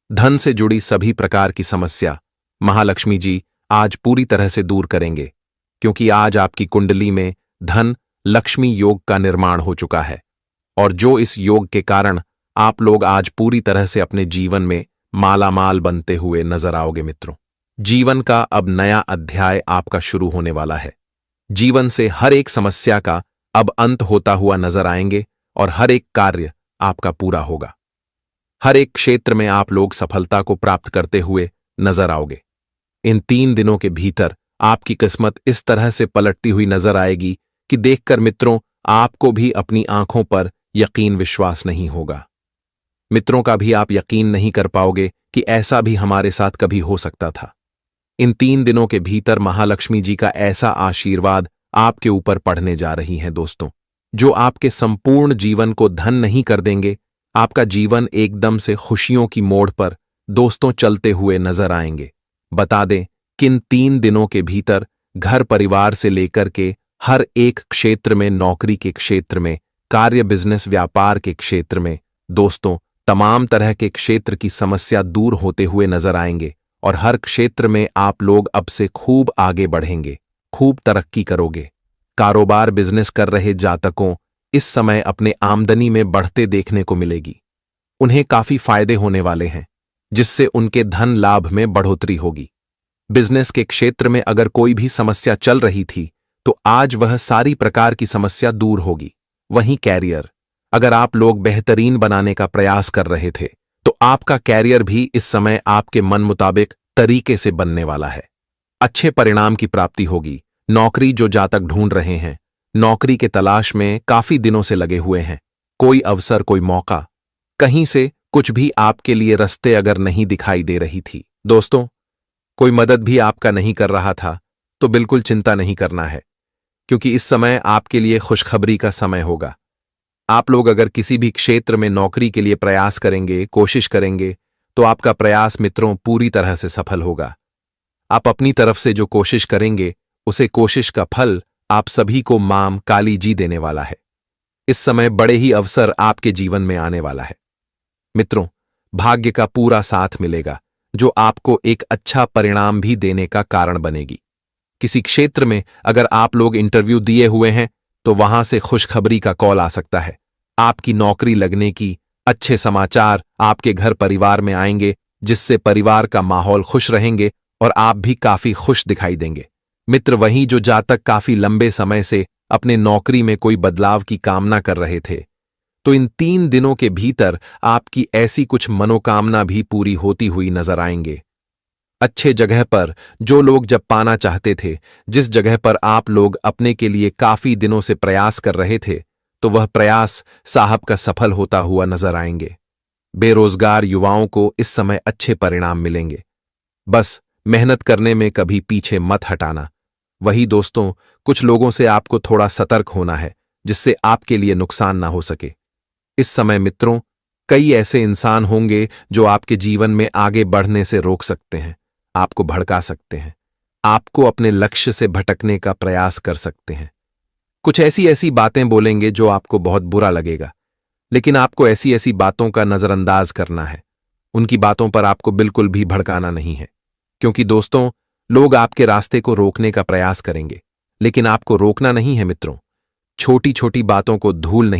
धन से जुड़ी सभी प्रकार की समस्या महालक्ष्मी जी आज पूरी तरह से दूर करेंगे, क्योंकि आज आपकी कुंडली में धन लक्ष्मी योग का निर्माण हो चुका है। और जो इस योग के कारण आप लोग आज पूरी तरह से अपने जीवन में मालामाल बनते हुए नजर आओगे मित्रों। जीवन का अब नया अध्याय आपका शुरू होने वाला है। जीवन से हर एक समस्या का अब अंत होता हुआ नजर आएंगे और हर एक कार्य आपका पूरा होगा। हर एक क्षेत्र में आप लोग सफलता को प्राप्त करते हुए नजर आओगे। इन 3 दिनों के भीतर आपकी किस्मत इस तरह से पलटती हुई नजर आएगी कि देखकर मित्रों आपको भी अपनी आंखों पर यकीन विश्वास नहीं होगा। मित्रों का भी आप यकीन नहीं कर पाओगे कि ऐसा भी हमारे साथ कभी हो सकता था। इन 3 दिनों के भीतर महालक्ष्मी जी का ऐसा आशीर्वाद आपके ऊपर पड़ने जा रही हैं दोस्तों, जो आपके संपूर्ण जीवन को धन नहीं कर देंगे। आपका जीवन एकदम से खुशियों की मोड़ पर दोस्तों चलते हुए नजर आएंगे। बता दें कि इन 3 दिनों के भीतर घर परिवार से लेकर के हर एक क्षेत्र में, नौकरी के क्षेत्र में, कार्य बिजनेस व्यापार के क्षेत्र में दोस्तों तमाम तरह के क्षेत्र की समस्या दूर होते हुए नजर आएंगे और हर क्षेत्र में आप लोग अब से खूब आगे बढ़ेंगे, खूब तरक्की करोगे। कारोबार बिजनेस कर रहे जातकों इस समय अपने आमदनी में बढ़ते देखने को मिलेगी। उन्हें काफी फायदे होने वाले हैं, जिससे उनके धन लाभ में बढ़ोतरी होगी। बिजनेस के क्षेत्र में अगर कोई भी समस्या चल रही थी तो आज वह सारी प्रकार की समस्या दूर होगी। वहीं कैरियर, अगर आप लोग बेहतरीन बनाने का प्रयास कर रहे थे तो आपका कैरियर भी इस समय आपके मन मुताबिक तरीके से बनने वाला है। अच्छे परिणाम की प्राप्ति होगी। नौकरी जो जातक ढूंढ रहे हैं, नौकरी के तलाश में काफी दिनों से लगे हुए हैं, कोई अवसर, कोई मौका, कहीं से कुछ भी आपके लिए रास्ते अगर नहीं दिखाई दे रही थी दोस्तों, कोई मदद भी आपका नहीं कर रहा था, तो बिल्कुल चिंता नहीं करना है, क्योंकि इस समय आपके लिए खुशखबरी का समय होगा। आप लोग अगर किसी भी क्षेत्र में नौकरी के लिए प्रयास करेंगे, कोशिश करेंगे, तो आपका प्रयास मित्रों पूरी तरह से सफल होगा। आप अपनी तरफ से जो कोशिश करेंगे, उसे कोशिश का फल आप सभी को मां काली जी देने वाला है। इस समय बड़े ही अवसर आपके जीवन में आने वाला है मित्रों। भाग्य का पूरा साथ मिलेगा, जो आपको एक अच्छा परिणाम भी देने का कारण बनेगी। किसी क्षेत्र में अगर आप लोग इंटरव्यू दिए हुए हैं तो वहां से खुशखबरी का कॉल आ सकता है। आपकी नौकरी लगने की अच्छे समाचार आपके घर परिवार में आएंगे, जिससे परिवार का माहौल खुश रहेंगे और आप भी काफी खुश दिखाई देंगे मित्र। वहीं जो जातक काफी लंबे समय से अपने नौकरी में कोई बदलाव की कामना कर रहे थे, तो इन 3 दिनों के भीतर आपकी ऐसी कुछ मनोकामना भी पूरी होती हुई नजर आएंगे। अच्छे जगह पर जो लोग जब पाना चाहते थे, जिस जगह पर आप लोग अपने के लिए काफी दिनों से प्रयास कर रहे थे, तो वह प्रयास साहब का सफल होता हुआ नजर आएंगे। बेरोजगार युवाओं को इस समय अच्छे परिणाम मिलेंगे। बस मेहनत करने में कभी पीछे मत हटाना। वही दोस्तों, कुछ लोगों से आपको थोड़ा सतर्क होना है, जिससे आपके लिए नुकसान ना हो सके। इस समय मित्रों कई ऐसे इंसान होंगे जो आपके जीवन में आगे बढ़ने से रोक सकते हैं, आपको भड़का सकते हैं, आपको अपने लक्ष्य से भटकने का प्रयास कर सकते हैं। कुछ ऐसी ऐसी बातें बोलेंगे जो आपको बहुत बुरा लगेगा, लेकिन आपको ऐसी ऐसी बातों का नजरअंदाज करना है। उनकी बातों पर आपको बिल्कुल भी भड़काना नहीं है, क्योंकि दोस्तों लोग आपके रास्ते को रोकने का प्रयास करेंगे, लेकिन आपको रोकना नहीं है मित्रों। छोटी छोटी बातों को धूल नहीं